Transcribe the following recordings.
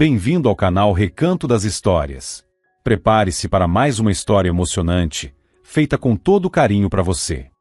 Bem-vindo ao canal Recanto das Histórias. Prepare-se para mais uma história emocionante, feita com todo carinho para você.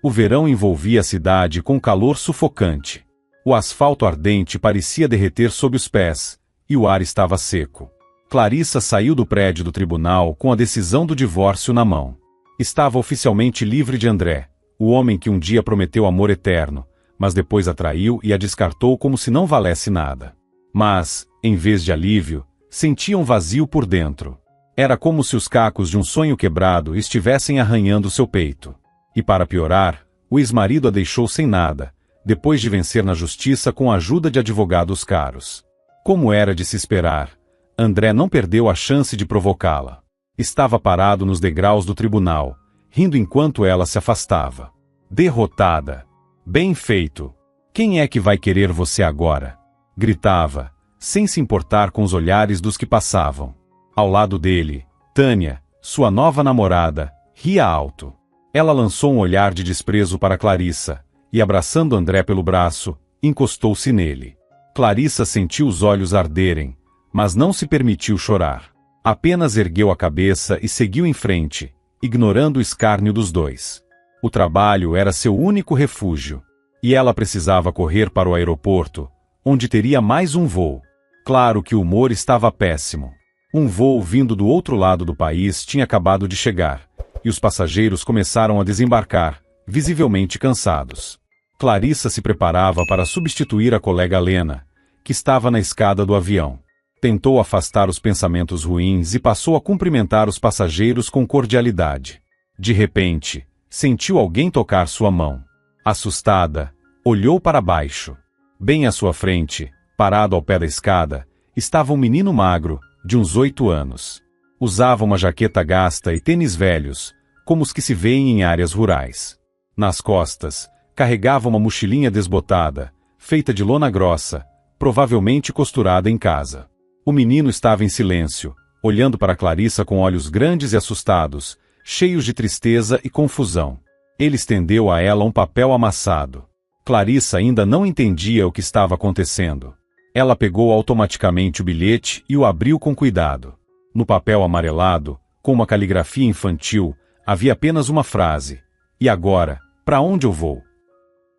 O verão envolvia a cidade com calor sufocante. O asfalto ardente parecia derreter sob os pés, e o ar estava seco. Clarissa saiu do prédio do tribunal com a decisão do divórcio na mão. Estava oficialmente livre de André, o homem que um dia prometeu amor eterno, mas depois a traiu e a descartou como se não valesse nada. Mas, em vez de alívio, sentia um vazio por dentro. Era como se os cacos de um sonho quebrado estivessem arranhando seu peito. E para piorar, o ex-marido a deixou sem nada, depois de vencer na justiça com a ajuda de advogados caros. Como era de se esperar, André não perdeu a chance de provocá-la. Estava parado nos degraus do tribunal, rindo enquanto ela se afastava. Derrotada. Bem feito. Quem é que vai querer você agora? Gritava, sem se importar com os olhares dos que passavam. Ao lado dele, Tânia, sua nova namorada, ria alto. Ela lançou um olhar de desprezo para Clarissa, e abraçando André pelo braço, encostou-se nele. Clarissa sentiu os olhos arderem, mas não se permitiu chorar. Apenas ergueu a cabeça e seguiu em frente, ignorando o escárnio dos dois. O trabalho era seu único refúgio, e ela precisava correr para o aeroporto, onde teria mais um voo. Claro que o humor estava péssimo. Um voo vindo do outro lado do país tinha acabado de chegar, e os passageiros começaram a desembarcar, visivelmente cansados. Clarissa se preparava para substituir a colega Lena, que estava na escada do avião. Tentou afastar os pensamentos ruins e passou a cumprimentar os passageiros com cordialidade. De repente, sentiu alguém tocar sua mão. Assustada, olhou para baixo. Bem à sua frente, parado ao pé da escada, estava um menino magro, de uns 8 anos. Usava uma jaqueta gasta e tênis velhos, como os que se veem em áreas rurais. Nas costas, carregava uma mochilinha desbotada, feita de lona grossa, provavelmente costurada em casa. O menino estava em silêncio, olhando para Clarissa com olhos grandes e assustados, cheios de tristeza e confusão. Ele estendeu a ela um papel amassado. Clarissa ainda não entendia o que estava acontecendo. Ela pegou automaticamente o bilhete e o abriu com cuidado. No papel amarelado, com uma caligrafia infantil, havia apenas uma frase: "E agora, para onde eu vou?"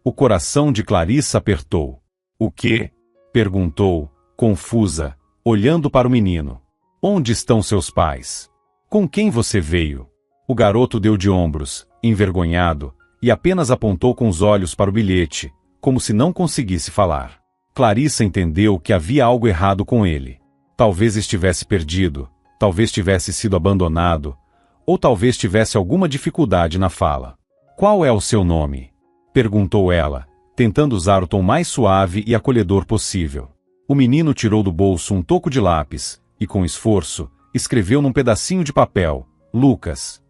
O coração de Clarissa apertou. "O quê?" perguntou, confusa, olhando para o menino. "Onde estão seus pais? Com quem você veio?" O garoto deu de ombros, envergonhado, e apenas apontou com os olhos para o bilhete, como se não conseguisse falar. Clarissa entendeu que havia algo errado com ele. Talvez estivesse perdido, talvez tivesse sido abandonado, ou talvez tivesse alguma dificuldade na fala. "Qual é o seu nome?" perguntou ela, tentando usar o tom mais suave e acolhedor possível. O menino tirou do bolso um toco de lápis, e com esforço, escreveu num pedacinho de papel: "Lucas."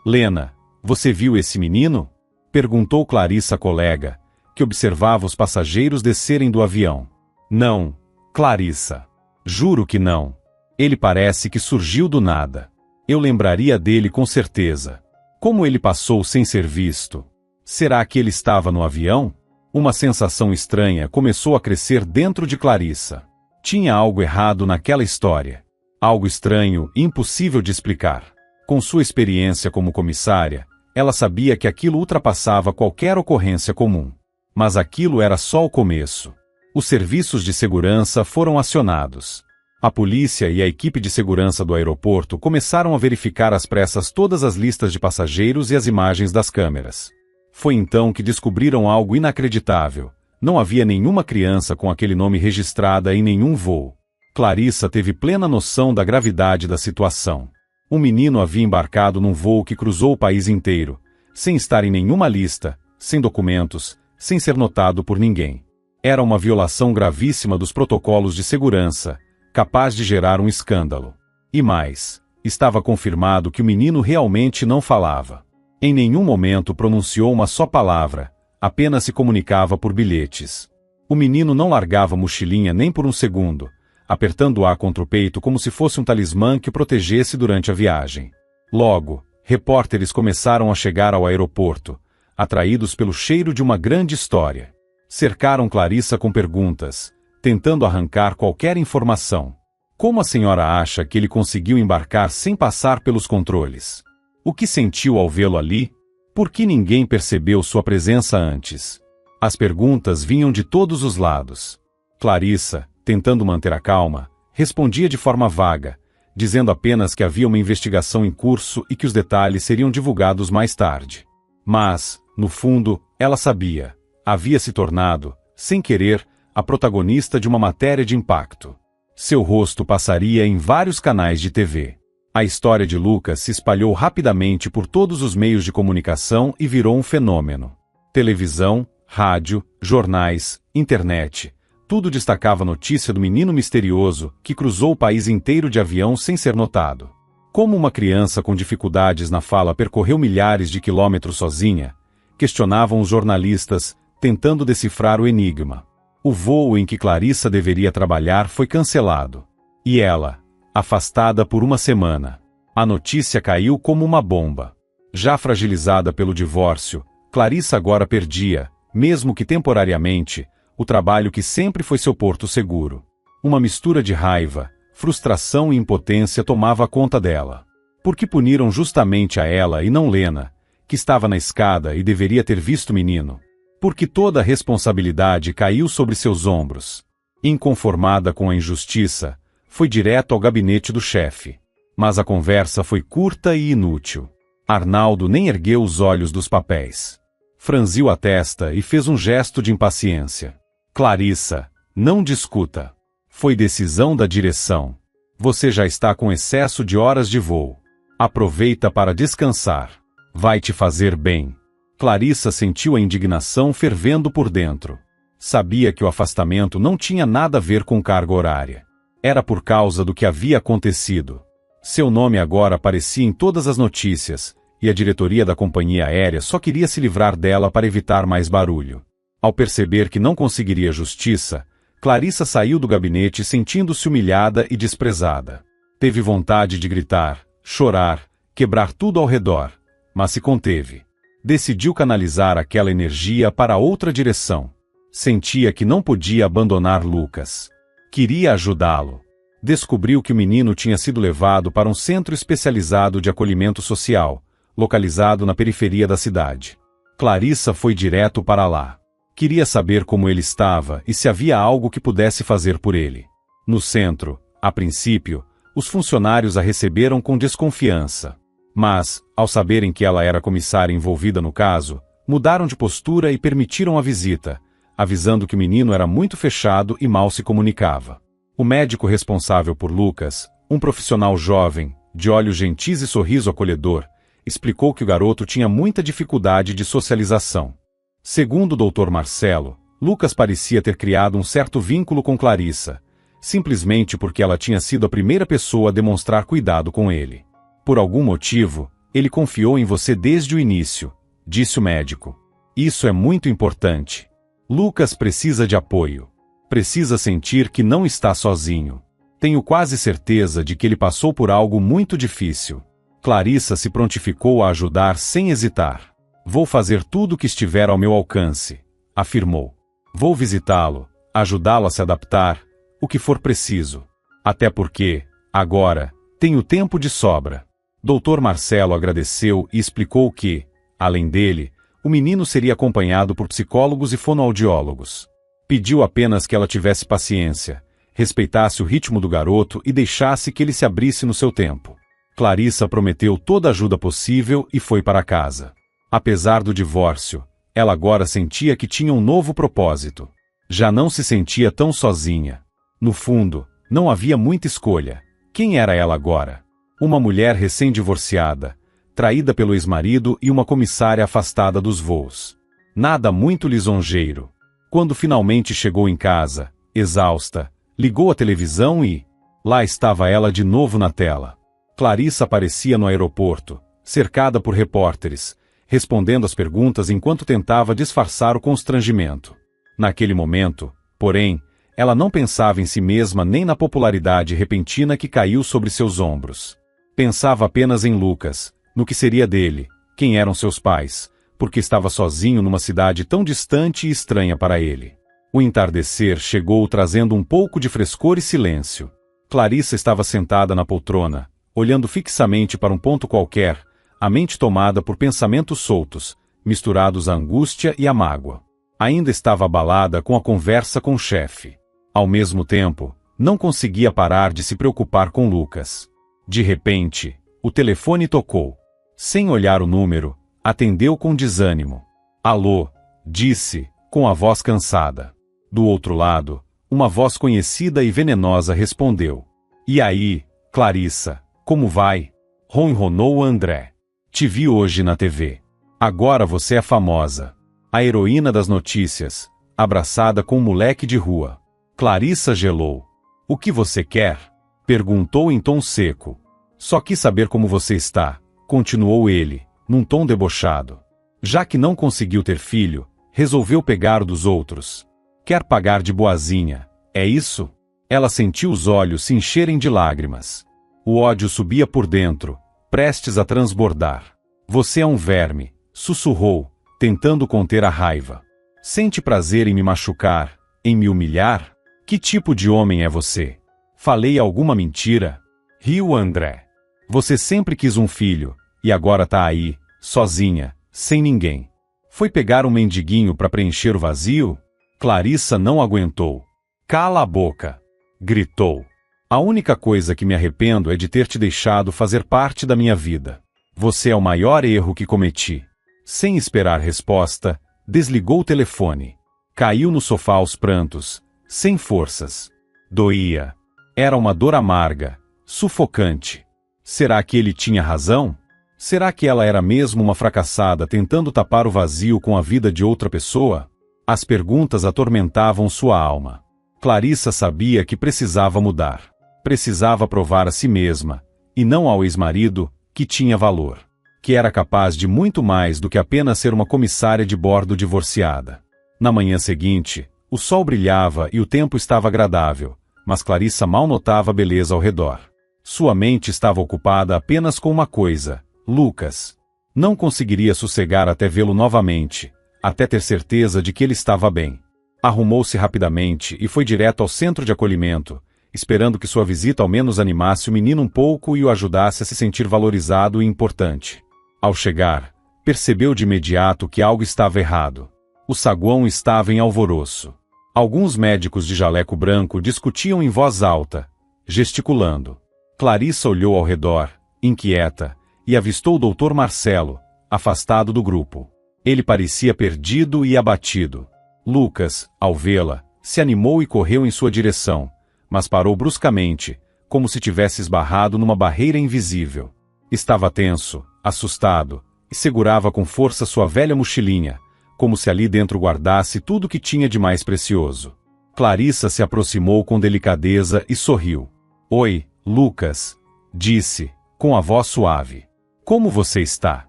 "Lena, você viu esse menino?" perguntou Clarissa à colega, que observava os passageiros descerem do avião. "Não, Clarissa. Juro que não. Ele parece que surgiu do nada. Eu lembraria dele com certeza. Como ele passou sem ser visto? Será que ele estava no avião?" Uma sensação estranha começou a crescer dentro de Clarissa. Tinha algo errado naquela história. Algo estranho e impossível de explicar. Com sua experiência como comissária, ela sabia que aquilo ultrapassava qualquer ocorrência comum. Mas aquilo era só o começo. Os serviços de segurança foram acionados. A polícia e a equipe de segurança do aeroporto começaram a verificar às pressas todas as listas de passageiros e as imagens das câmeras. Foi então que descobriram algo inacreditável. Não havia nenhuma criança com aquele nome registrada em nenhum voo. Clarissa teve plena noção da gravidade da situação. Um menino havia embarcado num voo que cruzou o país inteiro, sem estar em nenhuma lista, sem documentos, sem ser notado por ninguém. Era uma violação gravíssima dos protocolos de segurança, capaz de gerar um escândalo. E mais, estava confirmado que o menino realmente não falava. Em nenhum momento pronunciou uma só palavra, apenas se comunicava por bilhetes. O menino não largava a mochilinha nem por um segundo, apertando-a contra o peito como se fosse um talismã que o protegesse durante a viagem. Logo, repórteres começaram a chegar ao aeroporto, atraídos pelo cheiro de uma grande história. Cercaram Clarissa com perguntas, tentando arrancar qualquer informação. Como a senhora acha que ele conseguiu embarcar sem passar pelos controles? O que sentiu ao vê-lo ali? Por que ninguém percebeu sua presença antes? As perguntas vinham de todos os lados. Clarissa, tentando manter a calma, respondia de forma vaga, dizendo apenas que havia uma investigação em curso e que os detalhes seriam divulgados mais tarde. Mas, no fundo, ela sabia. Havia se tornado, sem querer, a protagonista de uma matéria de impacto. Seu rosto passaria em vários canais de TV. A história de Lucas se espalhou rapidamente por todos os meios de comunicação e virou um fenômeno. Televisão, rádio, jornais, internet. Tudo destacava a notícia do menino misterioso que cruzou o país inteiro de avião sem ser notado. Como uma criança com dificuldades na fala percorreu milhares de quilômetros sozinha, questionavam os jornalistas, tentando decifrar o enigma. O voo em que Clarissa deveria trabalhar foi cancelado. E ela, afastada por uma semana. A notícia caiu como uma bomba. Já fragilizada pelo divórcio, Clarissa agora perdia, mesmo que temporariamente, o trabalho que sempre foi seu porto seguro. Uma mistura de raiva, frustração e impotência tomava conta dela. Por que puniram justamente a ela e não Lena, que estava na escada e deveria ter visto o menino? Porque toda a responsabilidade caiu sobre seus ombros. Inconformada com a injustiça, foi direto ao gabinete do chefe. Mas a conversa foi curta e inútil. Arnaldo nem ergueu os olhos dos papéis. Franziu a testa e fez um gesto de impaciência. Clarissa, não discuta. Foi decisão da direção. Você já está com excesso de horas de voo. Aproveita para descansar. Vai te fazer bem. Clarissa sentiu a indignação fervendo por dentro. Sabia que o afastamento não tinha nada a ver com carga horária. Era por causa do que havia acontecido. Seu nome agora aparecia em todas as notícias, e a diretoria da companhia aérea só queria se livrar dela para evitar mais barulho. Ao perceber que não conseguiria justiça, Clarissa saiu do gabinete sentindo-se humilhada e desprezada. Teve vontade de gritar, chorar, quebrar tudo ao redor, mas se conteve. Decidiu canalizar aquela energia para outra direção. Sentia que não podia abandonar Lucas. Queria ajudá-lo. Descobriu que o menino tinha sido levado para um centro especializado de acolhimento social, localizado na periferia da cidade. Clarissa foi direto para lá. Queria saber como ele estava e se havia algo que pudesse fazer por ele. No centro, a princípio, os funcionários a receberam com desconfiança. Mas, ao saberem que ela era a comissária envolvida no caso, mudaram de postura e permitiram a visita, avisando que o menino era muito fechado e mal se comunicava. O médico responsável por Lucas, um profissional jovem, de olhos gentis e sorriso acolhedor, explicou que o garoto tinha muita dificuldade de socialização. Segundo o Dr. Marcelo, Lucas parecia ter criado um certo vínculo com Clarissa, simplesmente porque ela tinha sido a primeira pessoa a demonstrar cuidado com ele. Por algum motivo, ele confiou em você desde o início, disse o médico. Isso é muito importante. Lucas precisa de apoio. Precisa sentir que não está sozinho. Tenho quase certeza de que ele passou por algo muito difícil. Clarissa se prontificou a ajudar sem hesitar. Vou fazer tudo o que estiver ao meu alcance, afirmou. Vou visitá-lo, ajudá-lo a se adaptar, o que for preciso. Até porque, agora, tenho tempo de sobra. Dr. Marcelo agradeceu e explicou que, além dele, o menino seria acompanhado por psicólogos e fonoaudiólogos. Pediu apenas que ela tivesse paciência, respeitasse o ritmo do garoto e deixasse que ele se abrisse no seu tempo. Clarissa prometeu toda a ajuda possível e foi para casa. Apesar do divórcio, ela agora sentia que tinha um novo propósito. Já não se sentia tão sozinha. No fundo, não havia muita escolha. Quem era ela agora? Uma mulher recém-divorciada, traída pelo ex-marido e uma comissária afastada dos voos. Nada muito lisonjeiro. Quando finalmente chegou em casa, exausta, ligou a televisão e... lá estava ela de novo na tela. Clarissa aparecia no aeroporto, cercada por repórteres, respondendo às perguntas enquanto tentava disfarçar o constrangimento. Naquele momento, porém, ela não pensava em si mesma nem na popularidade repentina que caiu sobre seus ombros. Pensava apenas em Lucas, no que seria dele, quem eram seus pais, porque estava sozinho numa cidade tão distante e estranha para ele. O entardecer chegou trazendo um pouco de frescor e silêncio. Clarissa estava sentada na poltrona, olhando fixamente para um ponto qualquer, a mente tomada por pensamentos soltos, misturados à angústia e à mágoa. Ainda estava abalada com a conversa com o chefe. Ao mesmo tempo, não conseguia parar de se preocupar com Lucas. De repente, o telefone tocou. Sem olhar o número, atendeu com desânimo. Alô, disse, com a voz cansada. Do outro lado, uma voz conhecida e venenosa respondeu. E aí, Clarissa, como vai? Ronronou André. Te vi hoje na TV. Agora você é famosa. A heroína das notícias, abraçada com um moleque de rua. Clarissa gelou. O que você quer? Perguntou em tom seco. Só quis saber como você está, continuou ele, num tom debochado. Já que não conseguiu ter filho, resolveu pegar o dos outros. Quer pagar de boazinha, é isso? Ela sentiu os olhos se encherem de lágrimas. O ódio subia por dentro, prestes a transbordar. Você é um verme, sussurrou, tentando conter a raiva. Sente prazer em me machucar, em me humilhar? Que tipo de homem é você? Falei alguma mentira? Riu André. Você sempre quis um filho, e agora tá aí, sozinha, sem ninguém. Foi pegar um mendiguinho para preencher o vazio? Clarissa não aguentou. Cala a boca! Gritou. A única coisa que me arrependo é de ter te deixado fazer parte da minha vida. Você é o maior erro que cometi. Sem esperar resposta, desligou o telefone. Caiu no sofá aos prantos, sem forças. Doía. Era uma dor amarga, sufocante. Será que ele tinha razão? Será que ela era mesmo uma fracassada tentando tapar o vazio com a vida de outra pessoa? As perguntas atormentavam sua alma. Clarissa sabia que precisava mudar. Precisava provar a si mesma, e não ao ex-marido, que tinha valor. Que era capaz de muito mais do que apenas ser uma comissária de bordo divorciada. Na manhã seguinte, o sol brilhava e o tempo estava agradável, mas Clarissa mal notava a beleza ao redor. Sua mente estava ocupada apenas com uma coisa, Lucas. Não conseguiria sossegar até vê-lo novamente, até ter certeza de que ele estava bem. Arrumou-se rapidamente e foi direto ao centro de acolhimento, esperando que sua visita ao menos animasse o menino um pouco e o ajudasse a se sentir valorizado e importante. Ao chegar, percebeu de imediato que algo estava errado. O saguão estava em alvoroço. Alguns médicos de jaleco branco discutiam em voz alta, gesticulando. Clarissa olhou ao redor, inquieta, e avistou o Dr. Marcelo, afastado do grupo. Ele parecia perdido e abatido. Lucas, ao vê-la, se animou e correu em sua direção, mas parou bruscamente, como se tivesse esbarrado numa barreira invisível. Estava tenso, assustado, e segurava com força sua velha mochilinha, como se ali dentro guardasse tudo que tinha de mais precioso. Clarissa se aproximou com delicadeza e sorriu. Oi, Lucas, disse, com a voz suave. Como você está?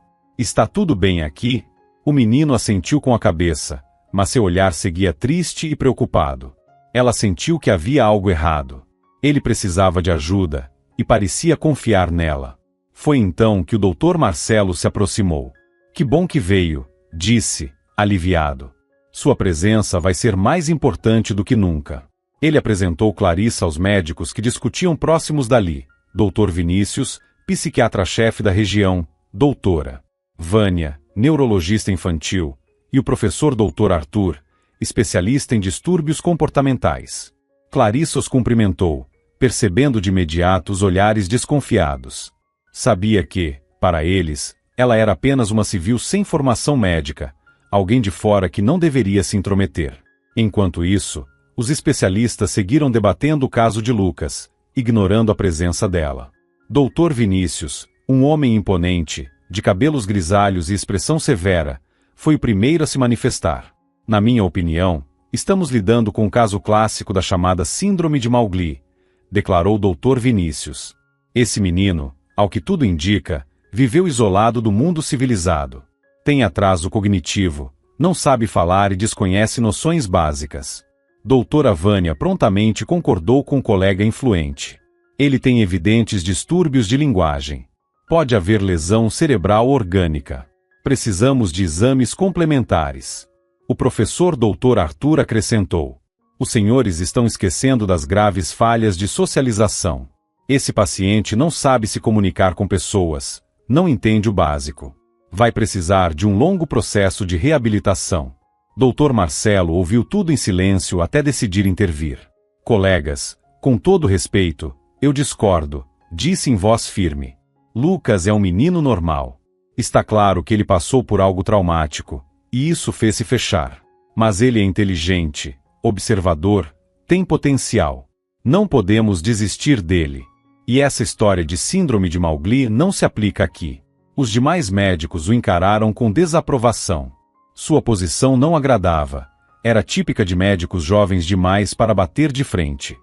Está tudo bem aqui? O menino assentiu com a cabeça, mas seu olhar seguia triste e preocupado. Ela sentiu que havia algo errado. Ele precisava de ajuda, e parecia confiar nela. Foi então que o Dr. Marcelo se aproximou. Que bom que veio, disse, aliviado. Sua presença vai ser mais importante do que nunca. Ele apresentou Clarissa aos médicos que discutiam próximos dali, Dr. Vinícius, psiquiatra-chefe da região, doutora Vânia, neurologista infantil, e o professor Dr. Arthur, especialista em distúrbios comportamentais. Clarissa os cumprimentou, percebendo de imediato os olhares desconfiados. Sabia que, para eles, ela era apenas uma civil sem formação médica, alguém de fora que não deveria se intrometer. Enquanto isso, os especialistas seguiram debatendo o caso de Lucas, ignorando a presença dela. Dr. Vinícius, um homem imponente, de cabelos grisalhos e expressão severa, foi o primeiro a se manifestar. Na minha opinião, estamos lidando com um caso clássico da chamada Síndrome de Mowgli, declarou Dr. Vinícius. Esse menino, ao que tudo indica, viveu isolado do mundo civilizado. Tem atraso cognitivo, não sabe falar e desconhece noções básicas. Doutora Vânia prontamente concordou com o colega influente. Ele tem evidentes distúrbios de linguagem. Pode haver lesão cerebral orgânica. Precisamos de exames complementares. O professor Dr. Arthur acrescentou. Os senhores estão esquecendo das graves falhas de socialização. Esse paciente não sabe se comunicar com pessoas, não entende o básico. Vai precisar de um longo processo de reabilitação. Dr. Marcelo ouviu tudo em silêncio até decidir intervir. Colegas, com todo respeito, eu discordo, disse em voz firme. Lucas é um menino normal. Está claro que ele passou por algo traumático, e isso fez-se fechar. Mas ele é inteligente, observador, tem potencial. Não podemos desistir dele. E essa história de síndrome de Mowgli não se aplica aqui. Os demais médicos o encararam com desaprovação. Sua posição não agradava. Era típica de médicos jovens demais para bater de frente.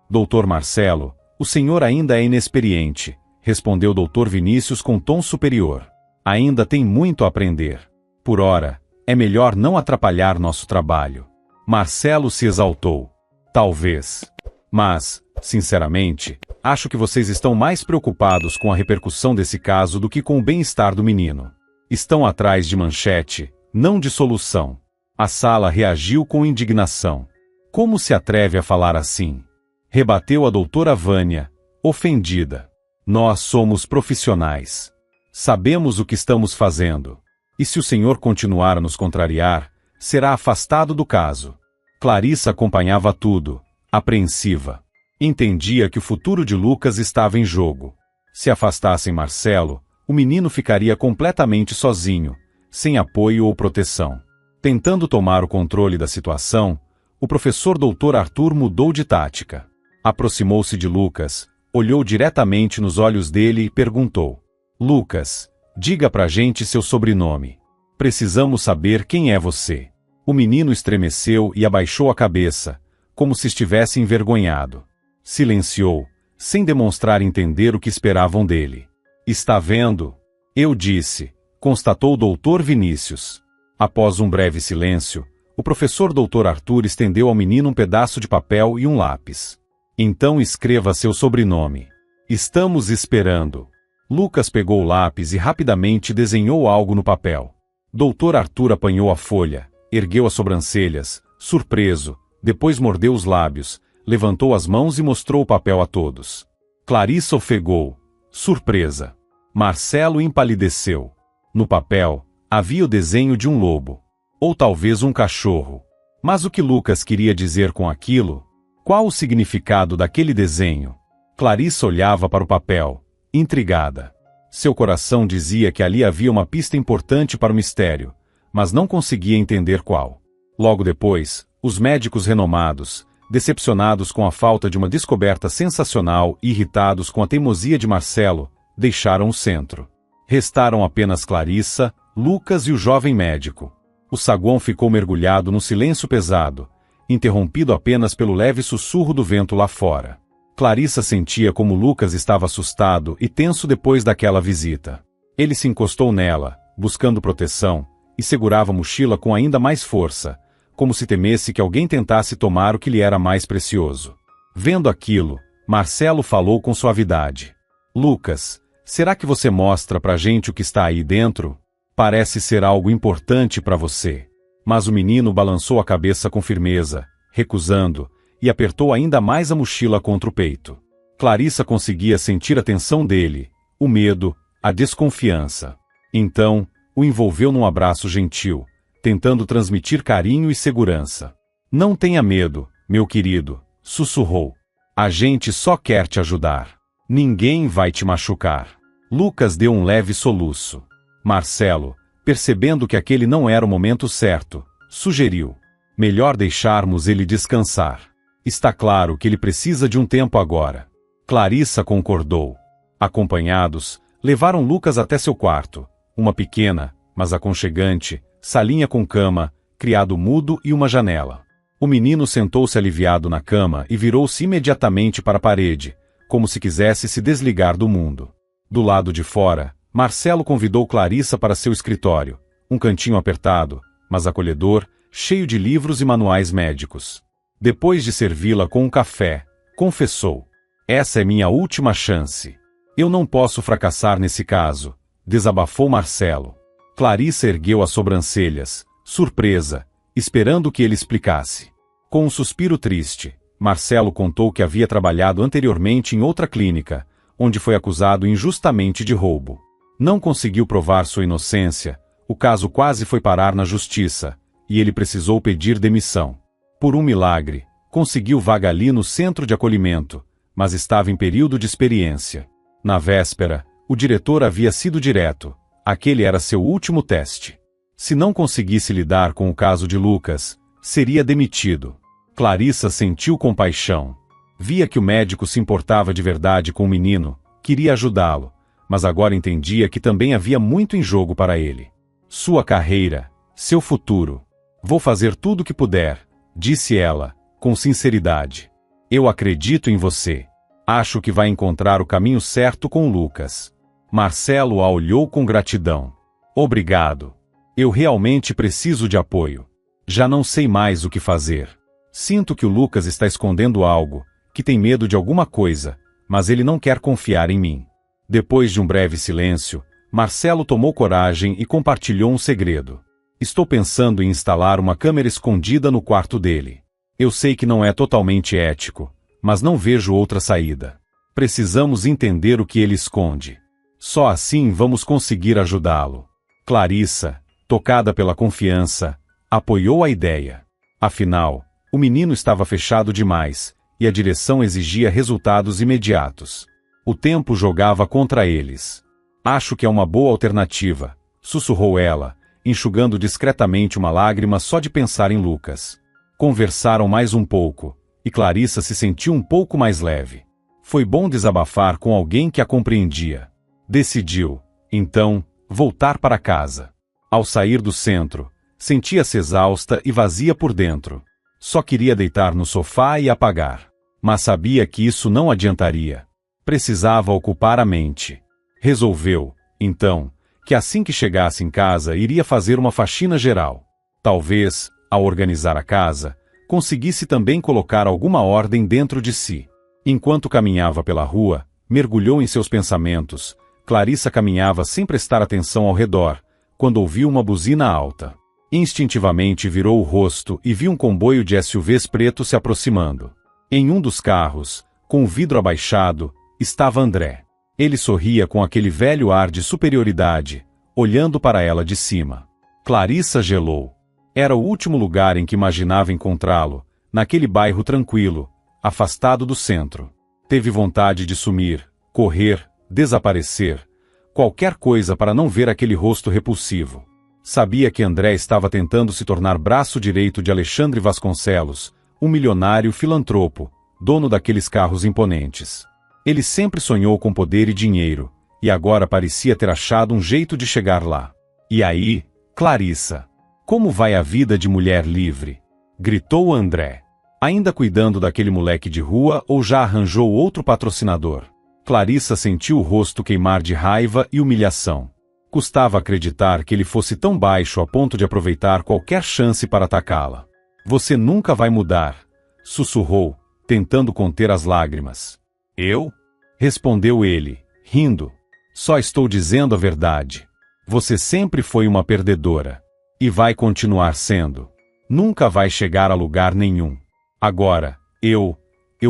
Dr. Marcelo, o senhor ainda é inexperiente, respondeu Dr. Vinícius com tom superior. Ainda tem muito a aprender. Por ora, é melhor não atrapalhar nosso trabalho. Marcelo se exaltou. Talvez. Mas, sinceramente, acho que vocês estão mais preocupados com a repercussão desse caso do que com o bem-estar do menino. Estão atrás de manchete, não de solução. A sala reagiu com indignação. Como se atreve a falar assim? Rebateu a doutora Vânia, ofendida. Nós somos profissionais. Sabemos o que estamos fazendo. E se o senhor continuar a nos contrariar, será afastado do caso. Clarissa acompanhava tudo, apreensiva. Entendia que o futuro de Lucas estava em jogo. Se afastassem Marcelo, o menino ficaria completamente sozinho, sem apoio ou proteção. Tentando tomar o controle da situação, o professor Dr. Arthur mudou de tática. Aproximou-se de Lucas, olhou diretamente nos olhos dele e perguntou: Lucas, diga pra gente seu sobrenome. Precisamos saber quem é você. O menino estremeceu e abaixou a cabeça, como se estivesse envergonhado. Silenciou, sem demonstrar entender o que esperavam dele. Está vendo? Eu disse, constatou o Dr. Vinícius. Após um breve silêncio, o professor Dr. Arthur estendeu ao menino um pedaço de papel e um lápis. Então escreva seu sobrenome. Estamos esperando. Lucas pegou o lápis e rapidamente desenhou algo no papel. Dr. Arthur apanhou a folha, ergueu as sobrancelhas, surpreso, depois mordeu os lábios, levantou as mãos e mostrou o papel a todos. Clarissa ofegou. Surpresa. Marcelo empalideceu. No papel, havia o desenho de um lobo. Ou talvez um cachorro. Mas o que Lucas queria dizer com aquilo? Qual o significado daquele desenho? Clarissa olhava para o papel, intrigada. Seu coração dizia que ali havia uma pista importante para o mistério, mas não conseguia entender qual. Logo depois, os médicos renomados, decepcionados com a falta de uma descoberta sensacional e irritados com a teimosia de Marcelo, deixaram o centro. Restaram apenas Clarissa, Lucas e o jovem médico. O saguão ficou mergulhado num silêncio pesado, interrompido apenas pelo leve sussurro do vento lá fora. Clarissa sentia como Lucas estava assustado e tenso depois daquela visita. Ele se encostou nela, buscando proteção, e segurava a mochila com ainda mais força, como se temesse que alguém tentasse tomar o que lhe era mais precioso. Vendo aquilo, Marcelo falou com suavidade. Lucas, será que você mostra pra gente o que está aí dentro? Parece ser algo importante para você. Mas o menino balançou a cabeça com firmeza, recusando, e apertou ainda mais a mochila contra o peito. Clarissa conseguia sentir a tensão dele, o medo, a desconfiança. Então, o envolveu num abraço gentil, tentando transmitir carinho e segurança. Não tenha medo, meu querido, sussurrou. A gente só quer te ajudar. Ninguém vai te machucar. Lucas deu um leve soluço. Marcelo, percebendo que aquele não era o momento certo, sugeriu: melhor deixarmos ele descansar. Está claro que ele precisa de um tempo agora. Clarissa concordou. Acompanhados, levaram Lucas até seu quarto, uma pequena, mas aconchegante, salinha com cama, criado mudo e uma janela. O menino sentou-se aliviado na cama e virou-se imediatamente para a parede, como se quisesse se desligar do mundo. Do lado de fora, Marcelo convidou Clarissa para seu escritório, um cantinho apertado, mas acolhedor, cheio de livros e manuais médicos. Depois de servi-la com um café, confessou: essa é minha última chance. Eu não posso fracassar nesse caso, desabafou Marcelo. Clarissa ergueu as sobrancelhas, surpresa, esperando que ele explicasse. Com um suspiro triste, Marcelo contou que havia trabalhado anteriormente em outra clínica, onde foi acusado injustamente de roubo. Não conseguiu provar sua inocência, o caso quase foi parar na justiça, e ele precisou pedir demissão. Por um milagre, conseguiu vaga ali no centro de acolhimento, mas estava em período de experiência. Na véspera, o diretor havia sido direto, aquele era seu último teste. Se não conseguisse lidar com o caso de Lucas, seria demitido. Clarissa sentiu compaixão. Via que o médico se importava de verdade com o menino, queria ajudá-lo, mas agora entendia que também havia muito em jogo para ele. Sua carreira, seu futuro. Vou fazer tudo o que puder, disse ela, com sinceridade. Eu acredito em você. Acho que vai encontrar o caminho certo com Lucas. Marcelo a olhou com gratidão. Obrigado. Eu realmente preciso de apoio. Já não sei mais o que fazer. Sinto que o Lucas está escondendo algo, que tem medo de alguma coisa, mas ele não quer confiar em mim. Depois de um breve silêncio, Marcelo tomou coragem e compartilhou um segredo. Estou pensando em instalar uma câmera escondida no quarto dele. Eu sei que não é totalmente ético, mas não vejo outra saída. Precisamos entender o que ele esconde. Só assim vamos conseguir ajudá-lo. Clarissa, tocada pela confiança, apoiou a ideia. Afinal, o menino estava fechado demais, e a direção exigia resultados imediatos. O tempo jogava contra eles. Acho que é uma boa alternativa, sussurrou ela, enxugando discretamente uma lágrima só de pensar em Lucas. Conversaram mais um pouco, e Clarissa se sentiu um pouco mais leve. Foi bom desabafar com alguém que a compreendia. Decidiu, então, voltar para casa. Ao sair do centro, sentia-se exausta e vazia por dentro. Só queria deitar no sofá e apagar. Mas sabia que isso não adiantaria. Precisava ocupar a mente. Resolveu, então, que assim que chegasse em casa iria fazer uma faxina geral. Talvez, ao organizar a casa, conseguisse também colocar alguma ordem dentro de si. Enquanto caminhava pela rua, mergulhou em seus pensamentos. Clarissa caminhava sem prestar atenção ao redor, quando ouviu uma buzina alta. Instintivamente virou o rosto e viu um comboio de SUVs preto se aproximando. Em um dos carros, com o vidro abaixado, estava André. Ele sorria com aquele velho ar de superioridade, olhando para ela de cima. Clarissa gelou. Era o último lugar em que imaginava encontrá-lo, naquele bairro tranquilo, afastado do centro. Teve vontade de sumir, correr, desaparecer, qualquer coisa para não ver aquele rosto repulsivo. Sabia que André estava tentando se tornar braço direito de Alexandre Vasconcelos, um milionário filantropo, dono daqueles carros imponentes. Ele sempre sonhou com poder e dinheiro, e agora parecia ter achado um jeito de chegar lá. E aí, Clarissa, como vai a vida de mulher livre? Gritou André. Ainda cuidando daquele moleque de rua ou já arranjou outro patrocinador? Clarissa sentiu o rosto queimar de raiva e humilhação. Custava acreditar que ele fosse tão baixo a ponto de aproveitar qualquer chance para atacá-la. Você nunca vai mudar, sussurrou, tentando conter as lágrimas. Eu? Respondeu ele, rindo. Só estou dizendo a verdade. Você sempre foi uma perdedora. E vai continuar sendo. Nunca vai chegar a lugar nenhum. Agora, eu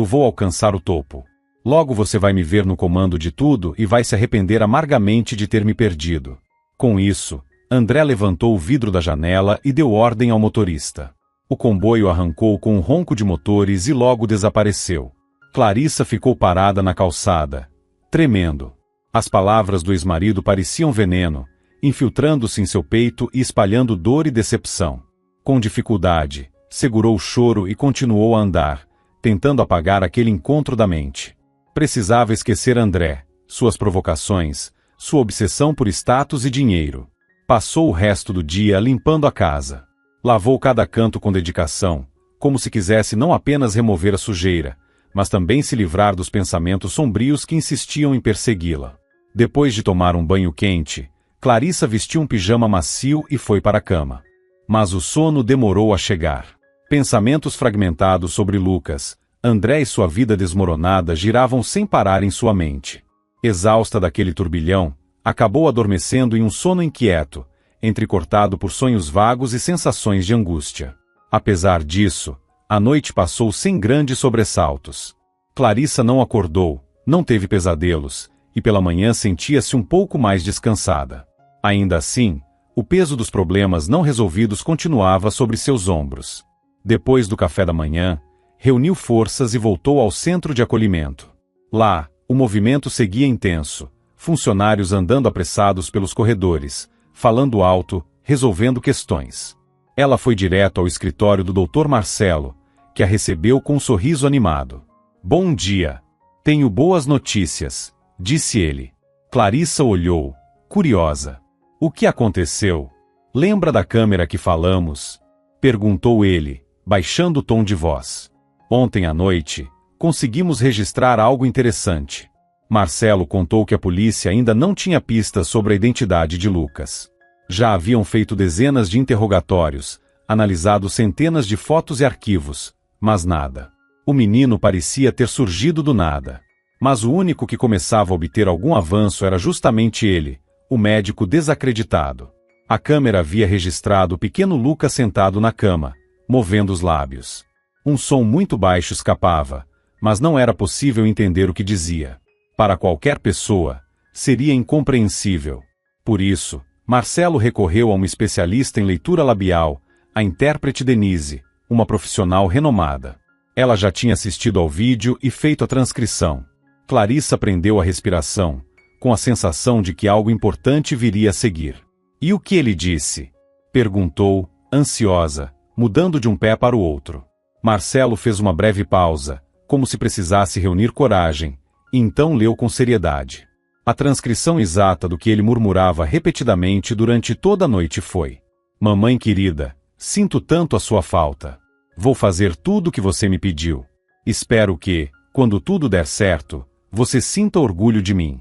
vou alcançar o topo. Logo você vai me ver no comando de tudo e vai se arrepender amargamente de ter me perdido. Com isso, André levantou o vidro da janela e deu ordem ao motorista. O comboio arrancou com um ronco de motores e logo desapareceu. Clarissa ficou parada na calçada, tremendo. As palavras do ex-marido pareciam veneno, infiltrando-se em seu peito e espalhando dor e decepção. Com dificuldade, segurou o choro e continuou a andar, tentando apagar aquele encontro da mente. Precisava esquecer André, suas provocações, sua obsessão por status e dinheiro. Passou o resto do dia limpando a casa. Lavou cada canto com dedicação, como se quisesse não apenas remover a sujeira, mas também se livrar dos pensamentos sombrios que insistiam em persegui-la. Depois de tomar um banho quente, Clarissa vestiu um pijama macio e foi para a cama. Mas o sono demorou a chegar. Pensamentos fragmentados sobre Lucas, André e sua vida desmoronada giravam sem parar em sua mente. Exausta daquele turbilhão, acabou adormecendo em um sono inquieto, entrecortado por sonhos vagos e sensações de angústia. Apesar disso, a noite passou sem grandes sobressaltos. Clarissa não acordou, não teve pesadelos, e pela manhã sentia-se um pouco mais descansada. Ainda assim, o peso dos problemas não resolvidos continuava sobre seus ombros. Depois do café da manhã, reuniu forças e voltou ao centro de acolhimento. Lá, o movimento seguia intenso, funcionários andando apressados pelos corredores, falando alto, resolvendo questões. Ela foi direto ao escritório do Dr. Marcelo, que a recebeu com um sorriso animado. "Bom dia. Tenho boas notícias", disse ele. Clarissa olhou, curiosa. "O que aconteceu? Lembra da câmera que falamos?" perguntou ele, baixando o tom de voz. "Ontem à noite, conseguimos registrar algo interessante." Marcelo contou que a polícia ainda não tinha pistas sobre a identidade de Lucas. Já haviam feito dezenas de interrogatórios, analisado centenas de fotos e arquivos, mas nada. O menino parecia ter surgido do nada. Mas o único que começava a obter algum avanço era justamente ele, o médico desacreditado. A câmera havia registrado o pequeno Lucas sentado na cama, movendo os lábios. Um som muito baixo escapava, mas não era possível entender o que dizia. Para qualquer pessoa, seria incompreensível. Por isso, Marcelo recorreu a uma especialista em leitura labial, a intérprete Denise, uma profissional renomada. Ela já tinha assistido ao vídeo e feito a transcrição. Clarissa prendeu a respiração, com a sensação de que algo importante viria a seguir. "E o que ele disse?" perguntou, ansiosa, mudando de um pé para o outro. Marcelo fez uma breve pausa, como se precisasse reunir coragem, e então leu com seriedade. A transcrição exata do que ele murmurava repetidamente durante toda a noite foi: "Mamãe querida, sinto tanto a sua falta. Vou fazer tudo o que você me pediu. Espero que, quando tudo der certo, você sinta orgulho de mim."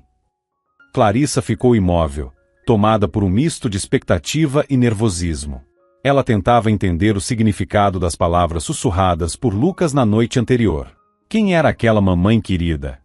Clarissa ficou imóvel, tomada por um misto de expectativa e nervosismo. Ela tentava entender o significado das palavras sussurradas por Lucas na noite anterior. Quem era aquela mamãe querida?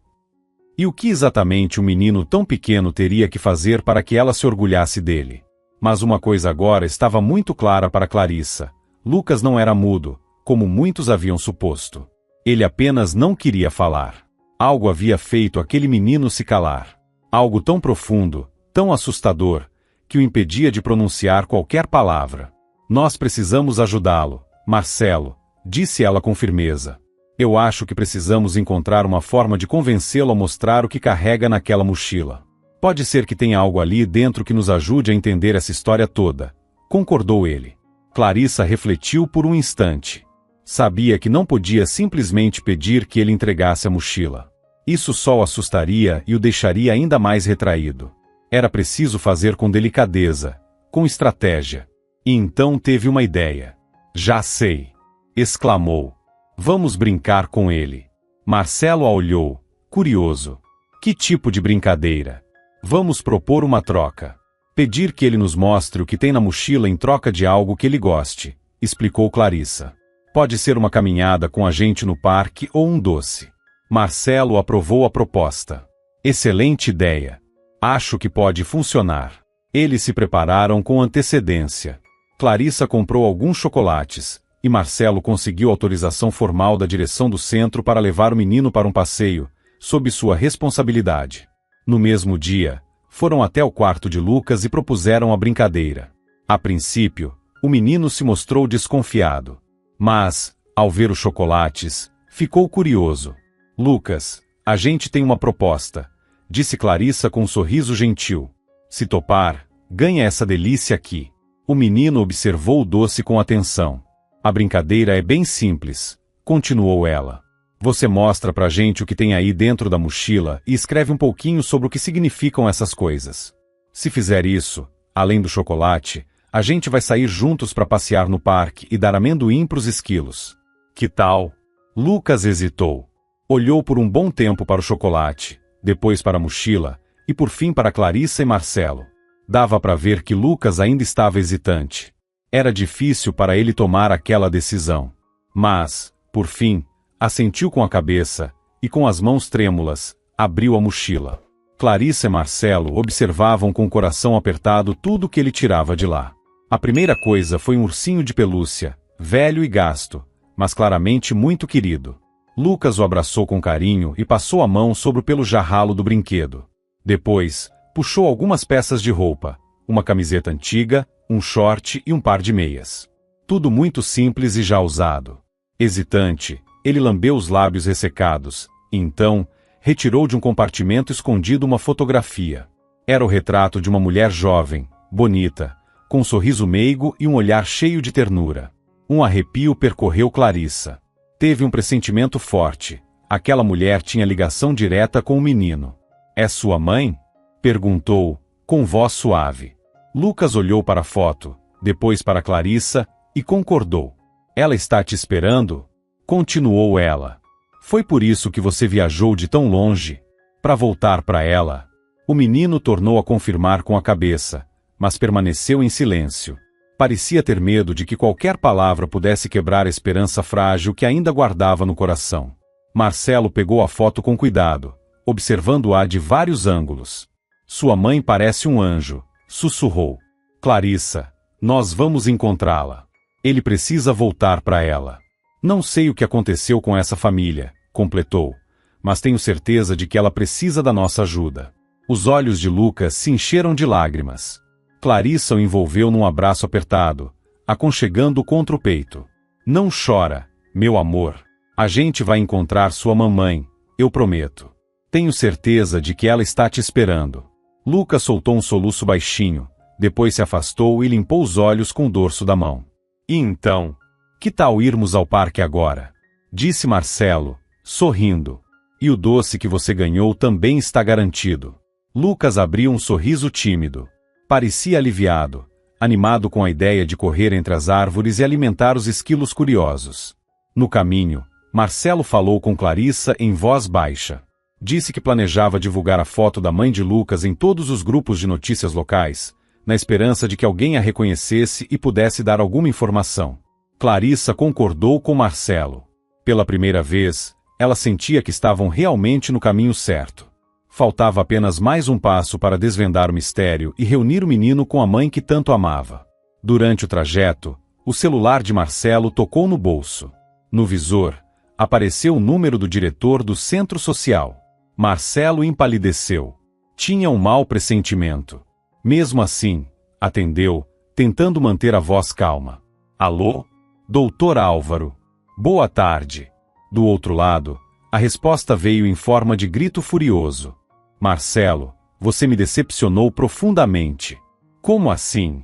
E o que exatamente um menino tão pequeno teria que fazer para que ela se orgulhasse dele? Mas uma coisa agora estava muito clara para Clarissa. Lucas não era mudo, como muitos haviam suposto. Ele apenas não queria falar. Algo havia feito aquele menino se calar. Algo tão profundo, tão assustador, que o impedia de pronunciar qualquer palavra. "Nós precisamos ajudá-lo, Marcelo", disse ela com firmeza. "Eu acho que precisamos encontrar uma forma de convencê-lo a mostrar o que carrega naquela mochila. Pode ser que tenha algo ali dentro que nos ajude a entender essa história toda", concordou ele. Clarissa refletiu por um instante. Sabia que não podia simplesmente pedir que ele entregasse a mochila. Isso só o assustaria e o deixaria ainda mais retraído. Era preciso fazer com delicadeza, com estratégia. E então teve uma ideia. "Já sei!" exclamou. "Vamos brincar com ele." Marcelo a olhou, curioso. "Que tipo de brincadeira?" "Vamos propor uma troca. Pedir que ele nos mostre o que tem na mochila em troca de algo que ele goste", explicou Clarissa. "Pode ser uma caminhada com a gente no parque ou um doce." Marcelo aprovou a proposta. "Excelente ideia. Acho que pode funcionar." Eles se prepararam com antecedência. Clarissa comprou alguns chocolates, e Marcelo conseguiu autorização formal da direção do centro para levar o menino para um passeio, sob sua responsabilidade. No mesmo dia, foram até o quarto de Lucas e propuseram a brincadeira. A princípio, o menino se mostrou desconfiado. Mas, ao ver os chocolates, ficou curioso. "Lucas, a gente tem uma proposta", disse Clarissa com um sorriso gentil. "Se topar, ganha essa delícia aqui." O menino observou o doce com atenção. "A brincadeira é bem simples", continuou ela. "Você mostra pra gente o que tem aí dentro da mochila e escreve um pouquinho sobre o que significam essas coisas. Se fizer isso, além do chocolate, a gente vai sair juntos para passear no parque e dar amendoim pros esquilos. Que tal?" Lucas hesitou. Olhou por um bom tempo para o chocolate, depois para a mochila, e por fim para Clarissa e Marcelo. Dava para ver que Lucas ainda estava hesitante. Era difícil para ele tomar aquela decisão. Mas, por fim, assentiu com a cabeça, e com as mãos trêmulas, abriu a mochila. Clarissa e Marcelo observavam com o coração apertado tudo que ele tirava de lá. A primeira coisa foi um ursinho de pelúcia, velho e gasto, mas claramente muito querido. Lucas o abraçou com carinho e passou a mão sobre o pelo já ralo do brinquedo. Depois, puxou algumas peças de roupa, uma camiseta antiga, um short e um par de meias. Tudo muito simples e já usado. Hesitante, ele lambeu os lábios ressecados, e então, retirou de um compartimento escondido uma fotografia. Era o retrato de uma mulher jovem, bonita, com um sorriso meigo e um olhar cheio de ternura. Um arrepio percorreu Clarissa. Teve um pressentimento forte. Aquela mulher tinha ligação direta com o menino. "É sua mãe?" perguntou, com voz suave. Lucas olhou para a foto, depois para Clarissa, e concordou. "Ela está te esperando?" continuou ela. "Foi por isso que você viajou de tão longe? Para voltar para ela?" O menino tornou a confirmar com a cabeça, mas permaneceu em silêncio. Parecia ter medo de que qualquer palavra pudesse quebrar a esperança frágil que ainda guardava no coração. Marcelo pegou a foto com cuidado, observando-a de vários ângulos. "Sua mãe parece um anjo", sussurrou. "Clarissa, nós vamos encontrá-la. Ele precisa voltar para ela. Não sei o que aconteceu com essa família", completou, "mas tenho certeza de que ela precisa da nossa ajuda." Os olhos de Lucas se encheram de lágrimas. Clarissa o envolveu num abraço apertado, aconchegando-o contra o peito. "Não chora, meu amor. A gente vai encontrar sua mamãe, eu prometo. Tenho certeza de que ela está te esperando." Lucas soltou um soluço baixinho, depois se afastou e limpou os olhos com o dorso da mão. "E então, que tal irmos ao parque agora?" disse Marcelo, sorrindo. "E o doce que você ganhou também está garantido." Lucas abriu um sorriso tímido. Parecia aliviado, animado com a ideia de correr entre as árvores e alimentar os esquilos curiosos. No caminho, Marcelo falou com Clarissa em voz baixa. Disse que planejava divulgar a foto da mãe de Lucas em todos os grupos de notícias locais, na esperança de que alguém a reconhecesse e pudesse dar alguma informação. Clarissa concordou com Marcelo. Pela primeira vez, ela sentia que estavam realmente no caminho certo. Faltava apenas mais um passo para desvendar o mistério e reunir o menino com a mãe que tanto amava. Durante o trajeto, o celular de Marcelo tocou no bolso. No visor, apareceu o número do diretor do centro social. Marcelo empalideceu. Tinha um mau pressentimento. Mesmo assim, atendeu, tentando manter a voz calma. "Alô? Doutor Álvaro. Boa tarde." Do outro lado, a resposta veio em forma de grito furioso. "Marcelo, você me decepcionou profundamente." "Como assim?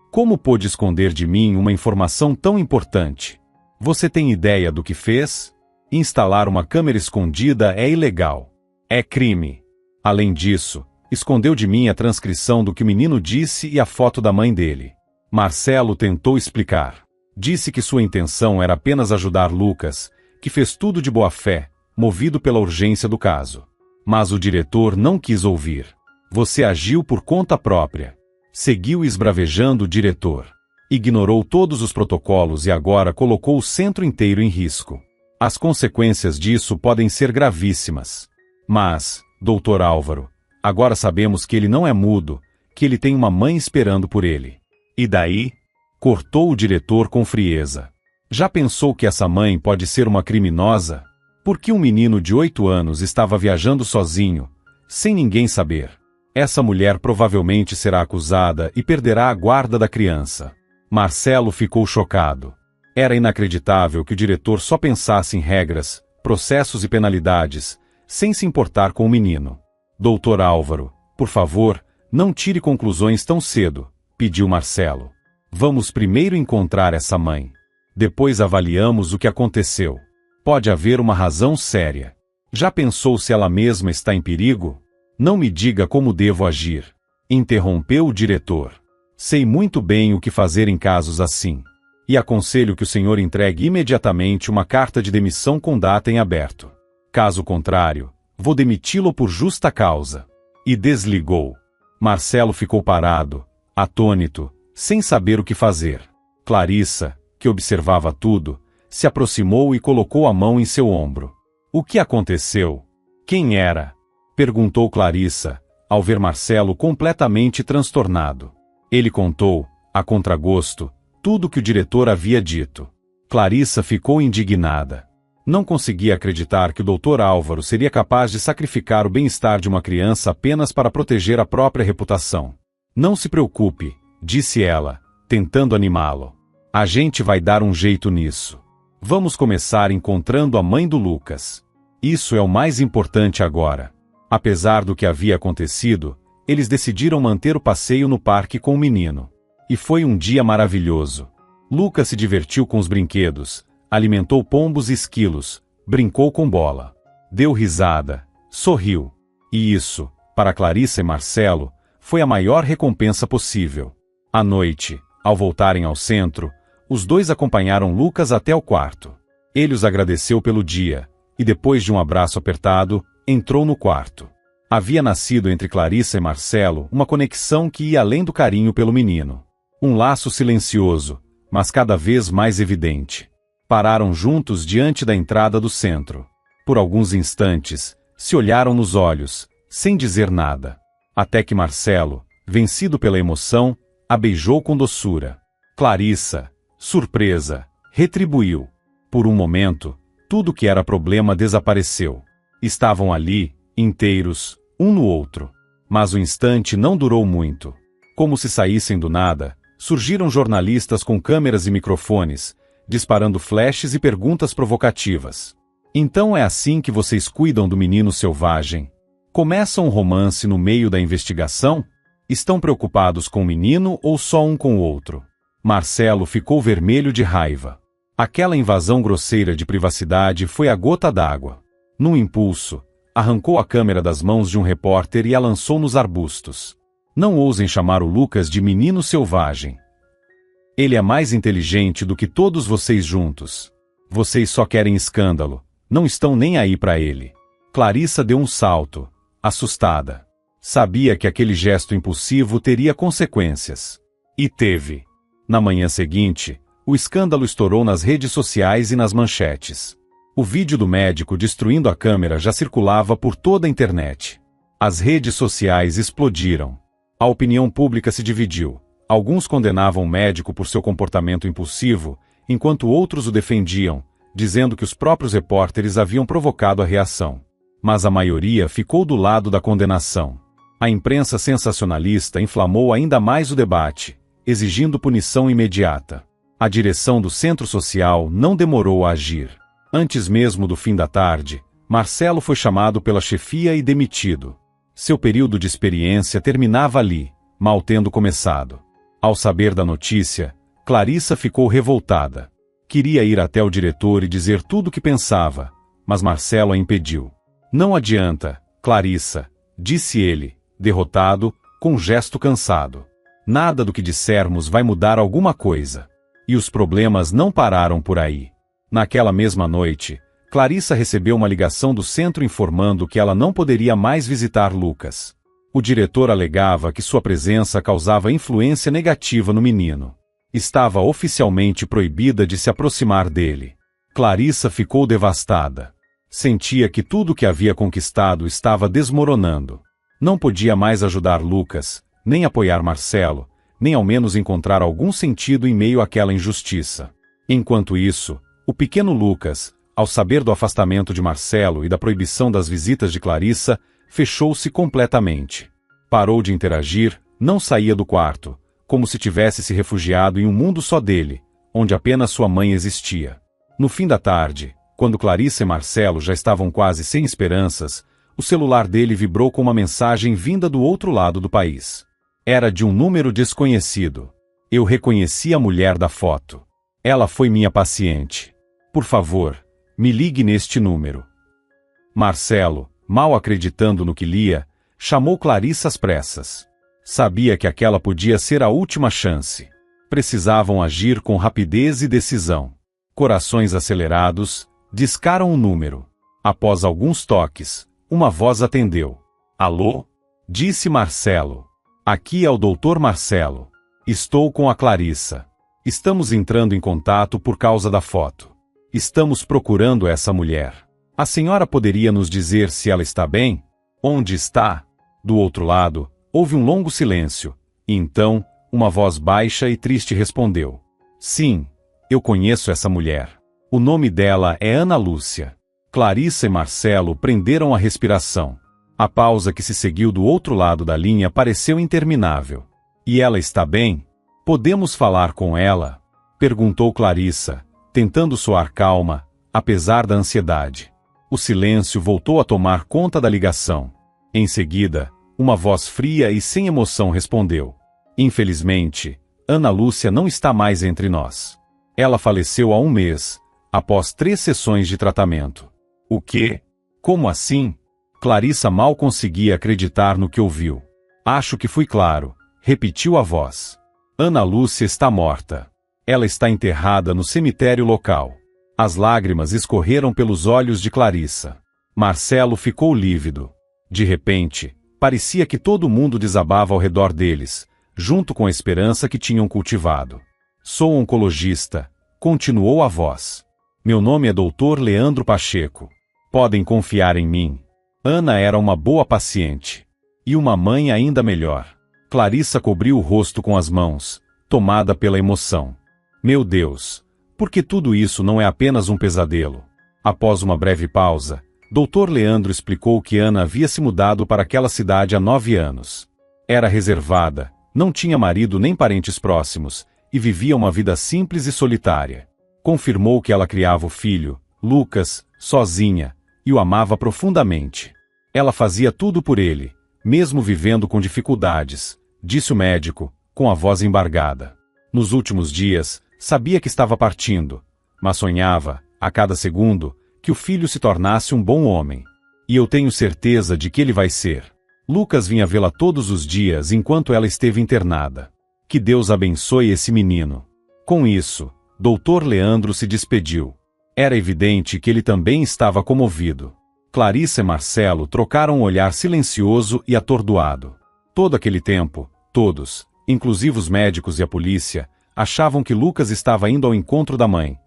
Como pôde esconder de mim uma informação tão importante? Você tem ideia do que fez? Instalar uma câmera escondida é ilegal. É crime. Além disso, escondeu de mim a transcrição do que o menino disse e a foto da mãe dele." Marcelo tentou explicar. Disse que sua intenção era apenas ajudar Lucas, que fez tudo de boa fé, movido pela urgência do caso. Mas o diretor não quis ouvir. "Você agiu por conta própria." Seguiu esbravejando o diretor. Ignorou todos os protocolos e agora colocou o centro inteiro em risco. As consequências disso podem ser gravíssimas. "Mas, doutor Álvaro, agora sabemos que ele não é mudo, que ele tem uma mãe esperando por ele." "E daí?" cortou o diretor com frieza. "Já pensou que essa mãe pode ser uma criminosa? Por que um menino de 8 anos estava viajando sozinho, sem ninguém saber? Essa mulher provavelmente será acusada e perderá a guarda da criança." Marcelo ficou chocado. Era inacreditável que o diretor só pensasse em regras, processos e penalidades, sem se importar com o menino. "Doutor Álvaro, por favor, não tire conclusões tão cedo", pediu Marcelo. "Vamos primeiro encontrar essa mãe. Depois avaliamos o que aconteceu. Pode haver uma razão séria. Já pensou se ela mesma está em perigo?" "Não me diga como devo agir", interrompeu o diretor. "Sei muito bem o que fazer em casos assim. E aconselho que o senhor entregue imediatamente uma carta de demissão com data em aberto. Caso contrário, vou demiti-lo por justa causa." E desligou. Marcelo ficou parado, atônito, sem saber o que fazer. Clarissa, que observava tudo, se aproximou e colocou a mão em seu ombro. "O que aconteceu? Quem era?" Perguntou Clarissa, ao ver Marcelo completamente transtornado. Ele contou, a contragosto, tudo o que o diretor havia dito. Clarissa ficou indignada. Não conseguia acreditar que o Dr. Álvaro seria capaz de sacrificar o bem-estar de uma criança apenas para proteger a própria reputação. Não se preocupe, disse ela, tentando animá-lo. A gente vai dar um jeito nisso. Vamos começar encontrando a mãe do Lucas. Isso é o mais importante agora. Apesar do que havia acontecido, eles decidiram manter o passeio no parque com o menino. E foi um dia maravilhoso. Lucas se divertiu com os brinquedos, alimentou pombos e esquilos, brincou com bola. Deu risada, sorriu. E isso, para Clarissa e Marcelo, foi a maior recompensa possível. À noite, ao voltarem ao centro, os dois acompanharam Lucas até o quarto. Ele os agradeceu pelo dia, e depois de um abraço apertado, entrou no quarto. Havia nascido entre Clarissa e Marcelo uma conexão que ia além do carinho pelo menino. Um laço silencioso, mas cada vez mais evidente. Pararam juntos diante da entrada do centro. Por alguns instantes, se olharam nos olhos, sem dizer nada. Até que Marcelo, vencido pela emoção, a beijou com doçura. Clarissa, surpresa, retribuiu. Por um momento, tudo que era problema desapareceu. Estavam ali, inteiros, um no outro. Mas o instante não durou muito. Como se saíssem do nada, surgiram jornalistas com câmeras e microfones, disparando flashes e perguntas provocativas. Então é assim que vocês cuidam do menino selvagem? Começam um romance no meio da investigação? Estão preocupados com o menino ou só um com o outro? Marcelo ficou vermelho de raiva. Aquela invasão grosseira de privacidade foi a gota d'água. Num impulso, arrancou a câmera das mãos de um repórter e a lançou nos arbustos. Não ousem chamar o Lucas de menino selvagem. Ele é mais inteligente do que todos vocês juntos. Vocês só querem escândalo, não estão nem aí para ele. Clarissa deu um salto, assustada. Sabia que aquele gesto impulsivo teria consequências. E teve. Na manhã seguinte, o escândalo estourou nas redes sociais e nas manchetes. O vídeo do médico destruindo a câmera já circulava por toda a internet. As redes sociais explodiram. A opinião pública se dividiu. Alguns condenavam o médico por seu comportamento impulsivo, enquanto outros o defendiam, dizendo que os próprios repórteres haviam provocado a reação. Mas a maioria ficou do lado da condenação. A imprensa sensacionalista inflamou ainda mais o debate, exigindo punição imediata. A direção do centro social não demorou a agir. Antes mesmo do fim da tarde, Marcelo foi chamado pela chefia e demitido. Seu período de experiência terminava ali, mal tendo começado. Ao saber da notícia, Clarissa ficou revoltada. Queria ir até o diretor e dizer tudo o que pensava, mas Marcelo a impediu. Não adianta, Clarissa, disse ele, derrotado, com um gesto cansado. Nada do que dissermos vai mudar alguma coisa. E os problemas não pararam por aí. Naquela mesma noite, Clarissa recebeu uma ligação do centro informando que ela não poderia mais visitar Lucas. O diretor alegava que sua presença causava influência negativa no menino. Estava oficialmente proibida de se aproximar dele. Clarissa ficou devastada. Sentia que tudo o que havia conquistado estava desmoronando. Não podia mais ajudar Lucas, nem apoiar Marcelo, nem ao menos encontrar algum sentido em meio àquela injustiça. Enquanto isso, o pequeno Lucas, ao saber do afastamento de Marcelo e da proibição das visitas de Clarissa, fechou-se completamente. Parou de interagir, não saía do quarto, como se tivesse se refugiado em um mundo só dele, onde apenas sua mãe existia. No fim da tarde, quando Clarissa e Marcelo já estavam quase sem esperanças, o celular dele vibrou com uma mensagem vinda do outro lado do país. Era de um número desconhecido. Eu reconheci a mulher da foto. Ela foi minha paciente. Por favor, me ligue neste número. Marcelo, mal acreditando no que lia, chamou Clarissa às pressas. Sabia que aquela podia ser a última chance. Precisavam agir com rapidez e decisão. Corações acelerados, discaram o número. Após alguns toques, uma voz atendeu. Alô? Disse Marcelo. Aqui é o Dr. Marcelo. Estou com a Clarissa. Estamos entrando em contato por causa da foto. Estamos procurando essa mulher. A senhora poderia nos dizer se ela está bem? Onde está? Do outro lado, houve um longo silêncio, e então, uma voz baixa e triste respondeu: Sim, eu conheço essa mulher. O nome dela é Ana Lúcia. Clarissa e Marcelo prenderam a respiração. A pausa que se seguiu do outro lado da linha pareceu interminável. E ela está bem? Podemos falar com ela? Perguntou Clarissa, tentando soar calma, apesar da ansiedade. O silêncio voltou a tomar conta da ligação. Em seguida, uma voz fria e sem emoção respondeu: Infelizmente, Ana Lúcia não está mais entre nós. Ela faleceu há 1 mês, após 3 sessões de tratamento. O quê? Como assim? Clarissa mal conseguia acreditar no que ouviu. Acho que fui claro, repetiu a voz. Ana Lúcia está morta. Ela está enterrada no cemitério local. As lágrimas escorreram pelos olhos de Clarissa. Marcelo ficou lívido. De repente, parecia que todo mundo desabava ao redor deles, junto com a esperança que tinham cultivado. Sou oncologista, continuou a voz. Meu nome é Dr. Leandro Pacheco. Podem confiar em mim. Ana era uma boa paciente. E uma mãe ainda melhor. Clarissa cobriu o rosto com as mãos, tomada pela emoção. Meu Deus, por que tudo isso não é apenas um pesadelo? Após uma breve pausa, Dr. Leandro explicou que Ana havia se mudado para aquela cidade há 9 anos. Era reservada, não tinha marido nem parentes próximos, e vivia uma vida simples e solitária. Confirmou que ela criava o filho, Lucas, sozinha, e o amava profundamente. Ela fazia tudo por ele, mesmo vivendo com dificuldades, disse o médico, com a voz embargada. Nos últimos dias, sabia que estava partindo, mas sonhava, a cada segundo, que o filho se tornasse um bom homem. E eu tenho certeza de que ele vai ser. Lucas vinha vê-la todos os dias enquanto ela esteve internada. Que Deus abençoe esse menino. Com isso, Dr. Leandro se despediu. Era evidente que ele também estava comovido. Clarissa e Marcelo trocaram um olhar silencioso e atordoado. Todo aquele tempo, todos, inclusive os médicos e a polícia, achavam que Lucas estava indo ao encontro da mãe,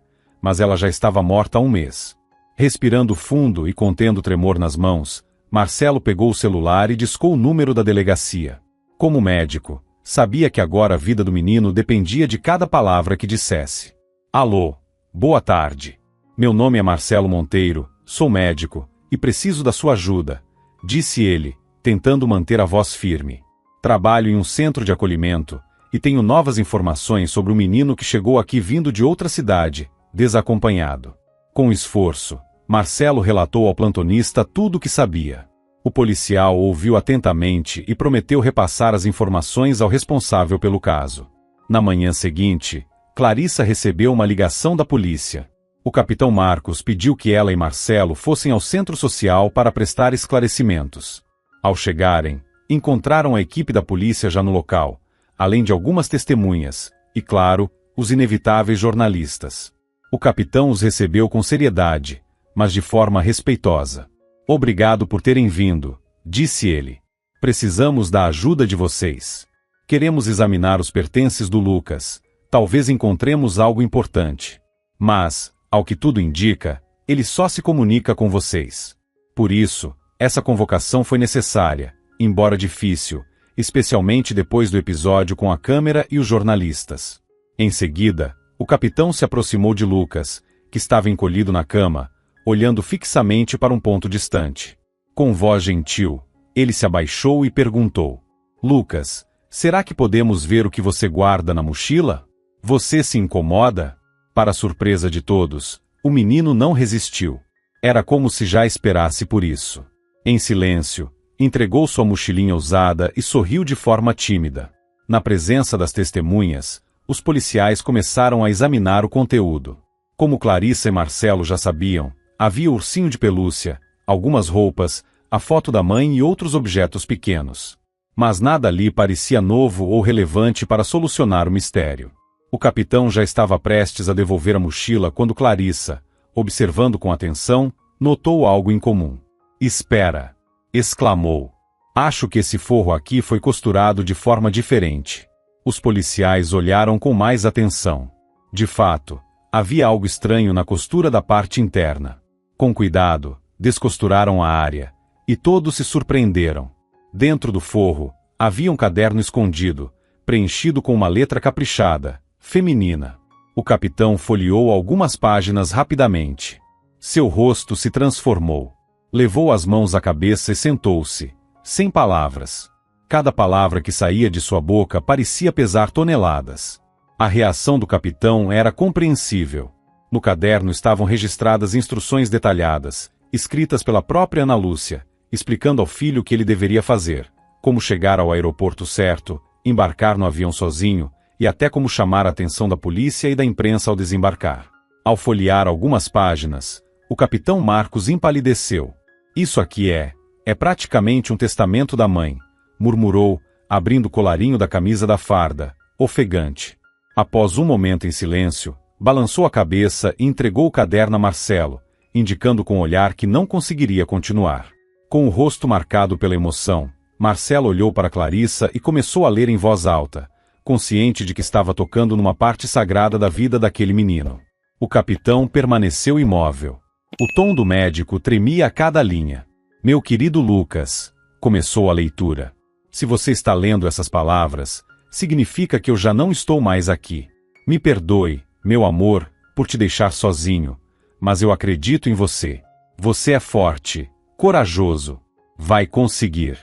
mas ela já estava morta há 1 mês. Respirando fundo e contendo o tremor nas mãos, Marcelo pegou o celular e discou o número da delegacia. Como médico, sabia que agora a vida do menino dependia de cada palavra que dissesse. Alô, boa tarde. Meu nome é Marcelo Monteiro, sou médico, e preciso da sua ajuda, disse ele, tentando manter a voz firme. Trabalho em um centro de acolhimento, e tenho novas informações sobre um menino que chegou aqui vindo de outra cidade, desacompanhado. Com esforço, Marcelo relatou ao plantonista tudo o que sabia. O policial ouviu atentamente e prometeu repassar as informações ao responsável pelo caso. Na manhã seguinte, Clarissa recebeu uma ligação da polícia. O capitão Marcos pediu que ela e Marcelo fossem ao centro social para prestar esclarecimentos. Ao chegarem, encontraram a equipe da polícia já no local, além de algumas testemunhas, e claro, os inevitáveis jornalistas. O capitão os recebeu com seriedade, mas de forma respeitosa. Obrigado por terem vindo, disse ele. Precisamos da ajuda de vocês. Queremos examinar os pertences do Lucas. Talvez encontremos algo importante. Mas, ao que tudo indica, ele só se comunica com vocês. Por isso, essa convocação foi necessária, embora difícil, especialmente depois do episódio com a câmera e os jornalistas. Em seguida, o capitão se aproximou de Lucas, que estava encolhido na cama, olhando fixamente para um ponto distante. Com voz gentil, ele se abaixou e perguntou: Lucas, será que podemos ver o que você guarda na mochila? Você se incomoda? Para surpresa de todos, o menino não resistiu. Era como se já esperasse por isso. Em silêncio, entregou sua mochilinha usada e sorriu de forma tímida. Na presença das testemunhas, os policiais começaram a examinar o conteúdo. Como Clarissa e Marcelo já sabiam, havia ursinho de pelúcia, algumas roupas, a foto da mãe e outros objetos pequenos. Mas nada ali parecia novo ou relevante para solucionar o mistério. O capitão já estava prestes a devolver a mochila quando Clarissa, observando com atenção, notou algo incomum. Espera! Exclamou. Acho que esse forro aqui foi costurado de forma diferente. Os policiais olharam com mais atenção. De fato, havia algo estranho na costura da parte interna. Com cuidado, descosturaram a área, E todos se surpreenderam. Dentro do forro, havia um caderno escondido, preenchido com uma letra caprichada, feminina. O capitão folheou algumas páginas rapidamente. Seu rosto se transformou. Levou as mãos à cabeça e sentou-se, sem palavras. Cada palavra que saía de sua boca parecia pesar toneladas. A reação do capitão era compreensível. No caderno estavam registradas instruções detalhadas, escritas pela própria Ana Lúcia, explicando ao filho o que ele deveria fazer, como chegar ao aeroporto certo, embarcar no avião sozinho, e até como chamar a atenção da polícia e da imprensa ao desembarcar. Ao folhear algumas páginas, o capitão Marcos empalideceu. Isso aqui é praticamente um testamento da mãe, murmurou, abrindo o colarinho da camisa da farda, ofegante. Após um momento em silêncio, balançou a cabeça e entregou o caderno a Marcelo, indicando com o olhar que não conseguiria continuar. Com o rosto marcado pela emoção, Marcelo olhou para Clarissa e começou a ler em voz alta, consciente de que estava tocando numa parte sagrada da vida daquele menino. O capitão permaneceu imóvel. O tom do médico tremia a cada linha. Meu querido Lucas, começou a leitura. Se você está lendo essas palavras, significa que eu já não estou mais aqui. Me perdoe, meu amor, por te deixar sozinho, mas eu acredito em você. Você é forte, corajoso. Vai conseguir.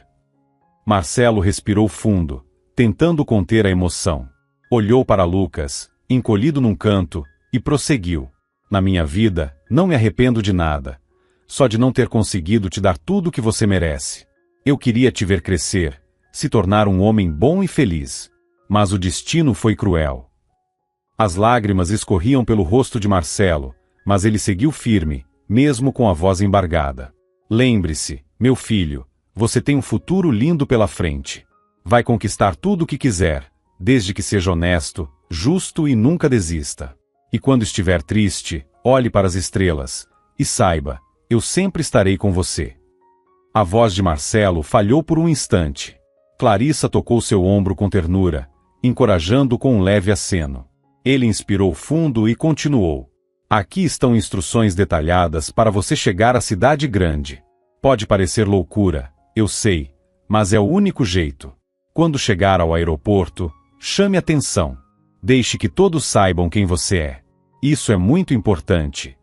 Marcelo respirou fundo, tentando conter a emoção. Olhou para Lucas, encolhido num canto, e prosseguiu. Na minha vida, não me arrependo de nada. Só de não ter conseguido te dar tudo o que você merece. Eu queria te ver crescer, se tornar um homem bom e feliz. Mas o destino foi cruel. As lágrimas escorriam pelo rosto de Marcelo, mas ele seguiu firme, mesmo com a voz embargada. Lembre-se, meu filho, você tem um futuro lindo pela frente. Vai conquistar tudo o que quiser, desde que seja honesto, justo e nunca desista. E quando estiver triste, olhe para as estrelas, e saiba, eu sempre estarei com você. A voz de Marcelo falhou por um instante. Clarissa tocou seu ombro com ternura, encorajando-o com um leve aceno. Ele inspirou fundo e continuou. Aqui estão instruções detalhadas para você chegar à cidade grande. Pode parecer loucura, eu sei, mas é o único jeito. Quando chegar ao aeroporto, chame atenção. Deixe que todos saibam quem você é. Isso é muito importante.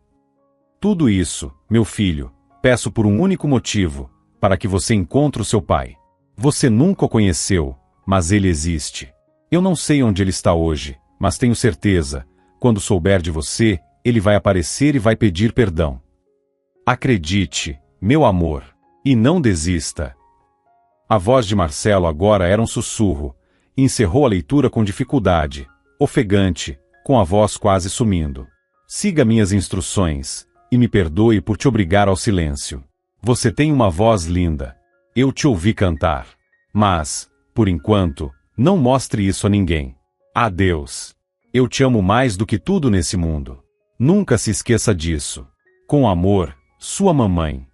Tudo isso, meu filho, peço por um único motivo, para que você encontre o seu pai. Você nunca o conheceu, mas ele existe. Eu não sei onde ele está hoje, mas tenho certeza, quando souber de você, ele vai aparecer e vai pedir perdão. Acredite, meu amor, e não desista. A voz de Marcelo agora era um sussurro, e encerrou a leitura com dificuldade, ofegante, com a voz quase sumindo. Siga minhas instruções, e me perdoe por te obrigar ao silêncio. Você tem uma voz linda. Eu te ouvi cantar. Mas, por enquanto, não mostre isso a ninguém. Adeus. Eu te amo mais do que tudo nesse mundo. Nunca se esqueça disso. Com amor, sua mamãe.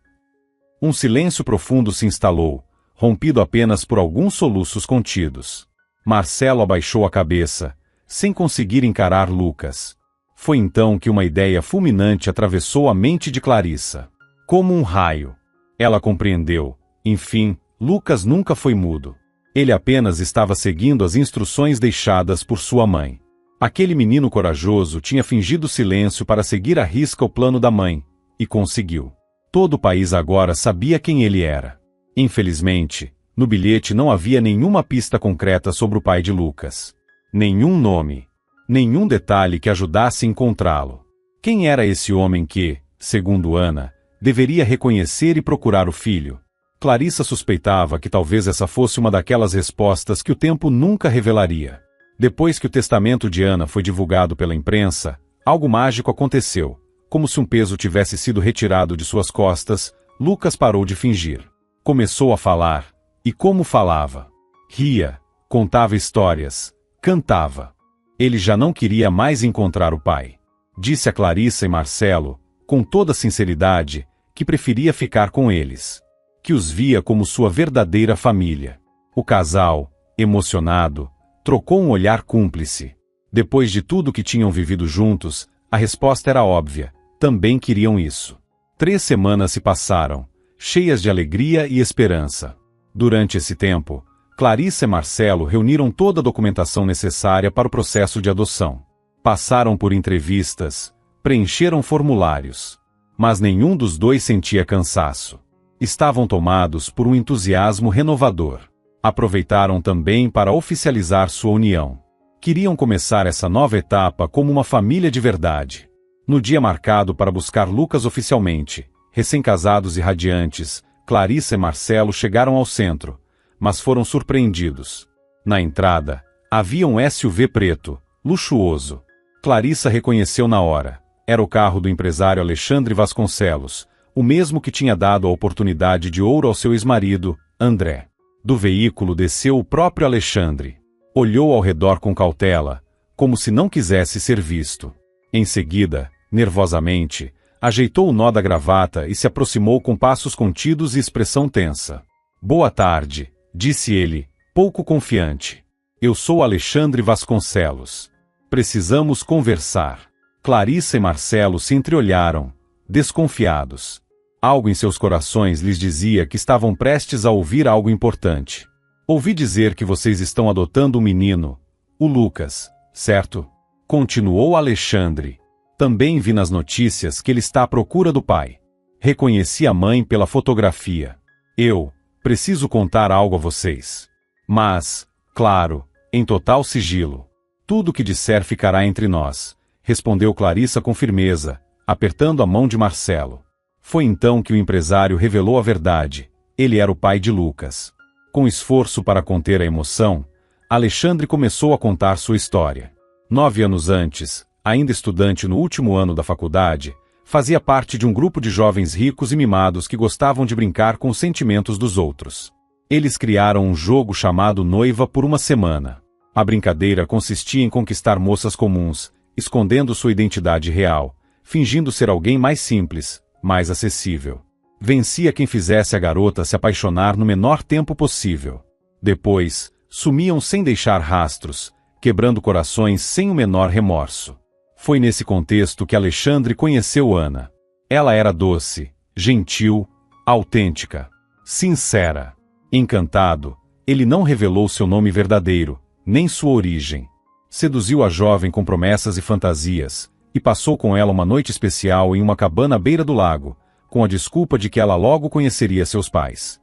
Um silêncio profundo se instalou, rompido apenas por alguns soluços contidos. Marcelo abaixou a cabeça, sem conseguir encarar Lucas. Foi então que uma ideia fulminante atravessou a mente de Clarissa. Como um raio. Ela compreendeu. Enfim, Lucas nunca foi mudo. Ele apenas estava seguindo as instruções deixadas por sua mãe. Aquele menino corajoso tinha fingido silêncio para seguir à risca o plano da mãe, e conseguiu. Todo o país agora sabia quem ele era. Infelizmente, no bilhete não havia nenhuma pista concreta sobre o pai de Lucas. Nenhum nome. Nenhum detalhe que ajudasse a encontrá-lo. Quem era esse homem que, segundo Ana, deveria reconhecer e procurar o filho? Clarissa suspeitava que talvez essa fosse uma daquelas respostas que o tempo nunca revelaria. Depois que o testamento de Ana foi divulgado pela imprensa, algo mágico aconteceu. Como se um peso tivesse sido retirado de suas costas, Lucas parou de fingir. Começou a falar. E como falava? Ria, contava histórias, cantava. Ele já não queria mais encontrar o pai. Disse a Clarissa e Marcelo, com toda sinceridade, que preferia ficar com eles. Que os via como sua verdadeira família. O casal, emocionado, trocou um olhar cúmplice. Depois de tudo que tinham vivido juntos, a resposta era óbvia. Também queriam isso. 3 semanas se passaram, cheias de alegria e esperança. Durante esse tempo, Clarissa e Marcelo reuniram toda a documentação necessária para o processo de adoção. Passaram por entrevistas, preencheram formulários. Mas nenhum dos dois sentia cansaço. Estavam tomados por um entusiasmo renovador. Aproveitaram também para oficializar sua união. Queriam começar essa nova etapa como uma família de verdade. No dia marcado para buscar Lucas oficialmente, recém-casados e radiantes, Clarissa e Marcelo chegaram ao centro, mas foram surpreendidos. Na entrada, havia um SUV preto, luxuoso. Clarissa reconheceu na hora. Era o carro do empresário Alexandre Vasconcelos, o mesmo que tinha dado a oportunidade de ouro ao seu ex-marido, André. Do veículo desceu o próprio Alexandre. Olhou ao redor com cautela, como se não quisesse ser visto. Em seguida, nervosamente, ajeitou o nó da gravata e se aproximou com passos contidos e expressão tensa. "Boa tarde", disse ele, pouco confiante. "Eu sou Alexandre Vasconcelos. Precisamos conversar." Clarissa e Marcelo se entreolharam, desconfiados. Algo em seus corações lhes dizia que estavam prestes a ouvir algo importante. "Ouvi dizer que vocês estão adotando um menino, o Lucas, certo?" Continuou Alexandre. "Também vi nas notícias que ele está à procura do pai. Reconheci a mãe pela fotografia. Eu preciso contar algo a vocês. Mas, claro, em total sigilo. Tudo o que disser ficará entre nós", respondeu Clarissa com firmeza, apertando a mão de Marcelo. Foi então que o empresário revelou a verdade. Ele era o pai de Lucas. Com esforço para conter a emoção, Alexandre começou a contar sua história. 9 anos antes, ainda estudante no último ano da faculdade, fazia parte de um grupo de jovens ricos e mimados que gostavam de brincar com os sentimentos dos outros. Eles criaram um jogo chamado Noiva por uma semana. A brincadeira consistia em conquistar moças comuns, escondendo sua identidade real, fingindo ser alguém mais simples, mais acessível. Vencia quem fizesse a garota se apaixonar no menor tempo possível. Depois, sumiam sem deixar rastros, quebrando corações sem o menor remorso. Foi nesse contexto que Alexandre conheceu Ana. Ela era doce, gentil, autêntica, sincera. Encantado, ele não revelou seu nome verdadeiro, nem sua origem. Seduziu a jovem com promessas e fantasias, e passou com ela uma noite especial em uma cabana à beira do lago, com a desculpa de que ela logo conheceria seus pais.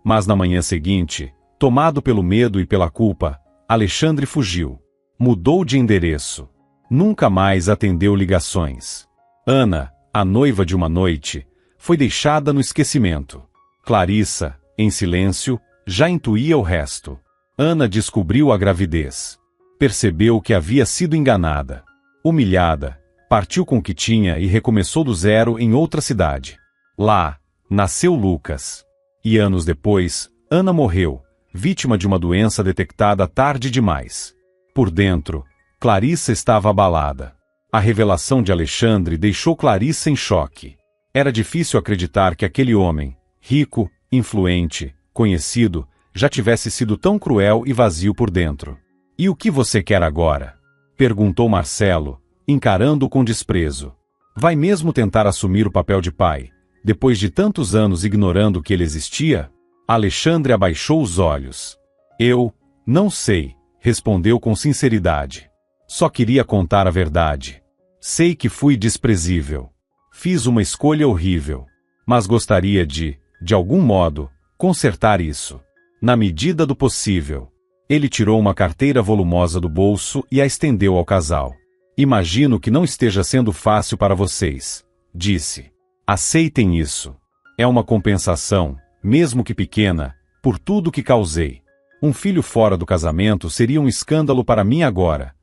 Mas na manhã seguinte, tomado pelo medo e pela culpa, Alexandre fugiu. Mudou de endereço. Nunca mais atendeu ligações. Ana, a noiva de uma noite, foi deixada no esquecimento. Clarissa, em silêncio, já intuía o resto. Ana descobriu a gravidez. Percebeu que havia sido enganada. Humilhada, partiu com o que tinha e recomeçou do zero em outra cidade. Lá, nasceu Lucas. E anos depois, Ana morreu, vítima de uma doença detectada tarde demais. Por dentro, Clarissa estava abalada. A revelação de Alexandre deixou Clarissa em choque. Era difícil acreditar que aquele homem, rico, influente, conhecido, já tivesse sido tão cruel e vazio por dentro. "E o que você quer agora?" perguntou Marcelo, encarando-o com desprezo. "Vai mesmo tentar assumir o papel de pai, depois de tantos anos ignorando que ele existia?" Alexandre abaixou os olhos. "Eu não sei", respondeu com sinceridade. "Só queria contar a verdade. Sei que fui desprezível. Fiz uma escolha horrível. Mas gostaria de algum modo, consertar isso. Na medida do possível." Ele tirou uma carteira volumosa do bolso e a estendeu ao casal. "Imagino que não esteja sendo fácil para vocês", disse. "Aceitem isso. É uma compensação, mesmo que pequena, por tudo que causei. Um filho fora do casamento seria um escândalo para mim agora.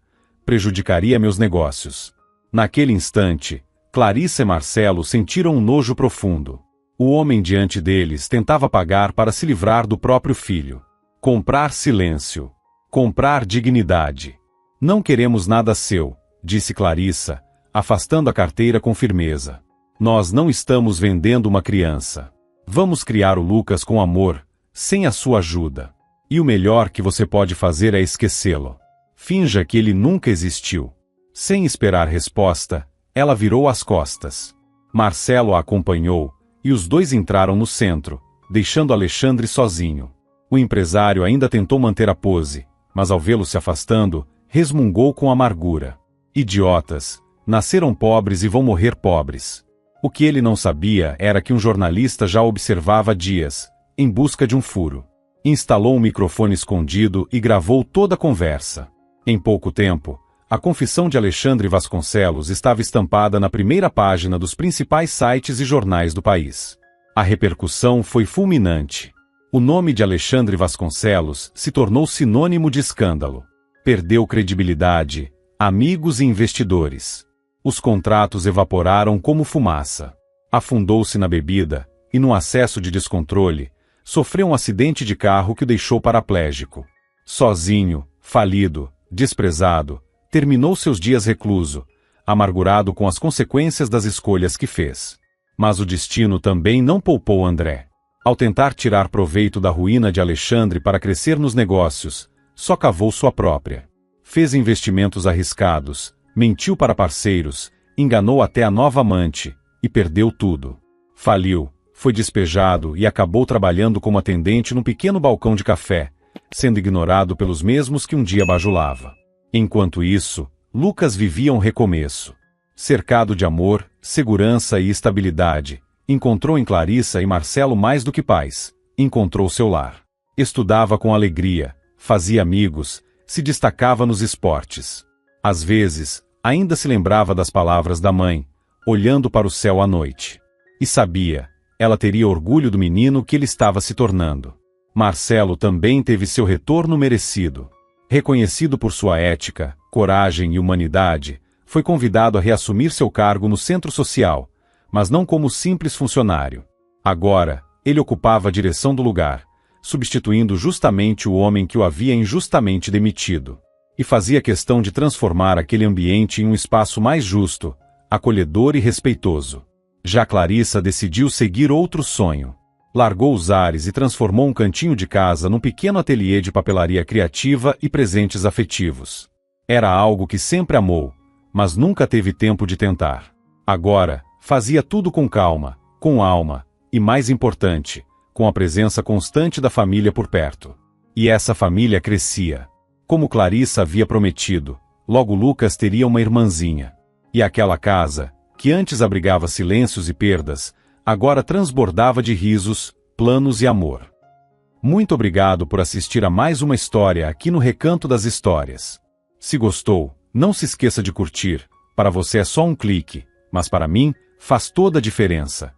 Prejudicaria meus negócios." Naquele instante, Clarissa e Marcelo sentiram um nojo profundo. O homem diante deles tentava pagar para se livrar do próprio filho. Comprar silêncio. Comprar dignidade. "Não queremos nada seu", disse Clarissa, afastando a carteira com firmeza. "Nós não estamos vendendo uma criança. Vamos criar o Lucas com amor, sem a sua ajuda. E o melhor que você pode fazer é esquecê-lo. Finja que ele nunca existiu." Sem esperar resposta, ela virou as costas. Marcelo a acompanhou, e os dois entraram no centro, deixando Alexandre sozinho. O empresário ainda tentou manter a pose, mas ao vê-lo se afastando, resmungou com amargura. Idiotas, nasceram pobres e vão morrer pobres. O que ele não sabia era que um jornalista já observava há dias, em busca de um furo. Instalou um microfone escondido e gravou toda a conversa. Em pouco tempo, a confissão de Alexandre Vasconcelos estava estampada na primeira página dos principais sites e jornais do país. A repercussão foi fulminante. O nome de Alexandre Vasconcelos se tornou sinônimo de escândalo. Perdeu credibilidade, amigos e investidores. Os contratos evaporaram como fumaça. Afundou-se na bebida e, num acesso de descontrole, sofreu um acidente de carro que o deixou paraplégico. Sozinho, falido, desprezado, terminou seus dias recluso, amargurado com as consequências das escolhas que fez. Mas o destino também não poupou André. Ao tentar tirar proveito da ruína de Alexandre para crescer nos negócios, só cavou sua própria. Fez investimentos arriscados, mentiu para parceiros, enganou até a nova amante, e perdeu tudo. Faliu, foi despejado e acabou trabalhando como atendente num pequeno balcão de café, sendo ignorado pelos mesmos que um dia bajulava. Enquanto isso, Lucas vivia um recomeço. Cercado de amor, segurança e estabilidade, encontrou em Clarissa e Marcelo mais do que pais, encontrou seu lar. Estudava com alegria, fazia amigos, se destacava nos esportes. Às vezes, ainda se lembrava das palavras da mãe, olhando para o céu à noite. E sabia, ela teria orgulho do menino que ele estava se tornando. Marcelo também teve seu retorno merecido. Reconhecido por sua ética, coragem e humanidade, foi convidado a reassumir seu cargo no centro social, mas não como simples funcionário. Agora, ele ocupava a direção do lugar, substituindo justamente o homem que o havia injustamente demitido. E fazia questão de transformar aquele ambiente em um espaço mais justo, acolhedor e respeitoso. Já Clarissa decidiu seguir outro sonho. Largou os ares e transformou um cantinho de casa num pequeno ateliê de papelaria criativa e presentes afetivos. Era algo que sempre amou, mas nunca teve tempo de tentar. Agora, fazia tudo com calma, com alma, e mais importante, com a presença constante da família por perto. E essa família crescia. Como Clarissa havia prometido, logo Lucas teria uma irmãzinha. E aquela casa, que antes abrigava silêncios e perdas, agora transbordava de risos, planos e amor. Muito obrigado por assistir a mais uma história aqui no Recanto das Histórias. Se gostou, não se esqueça de curtir. Para você é só um clique, mas para mim, faz toda a diferença.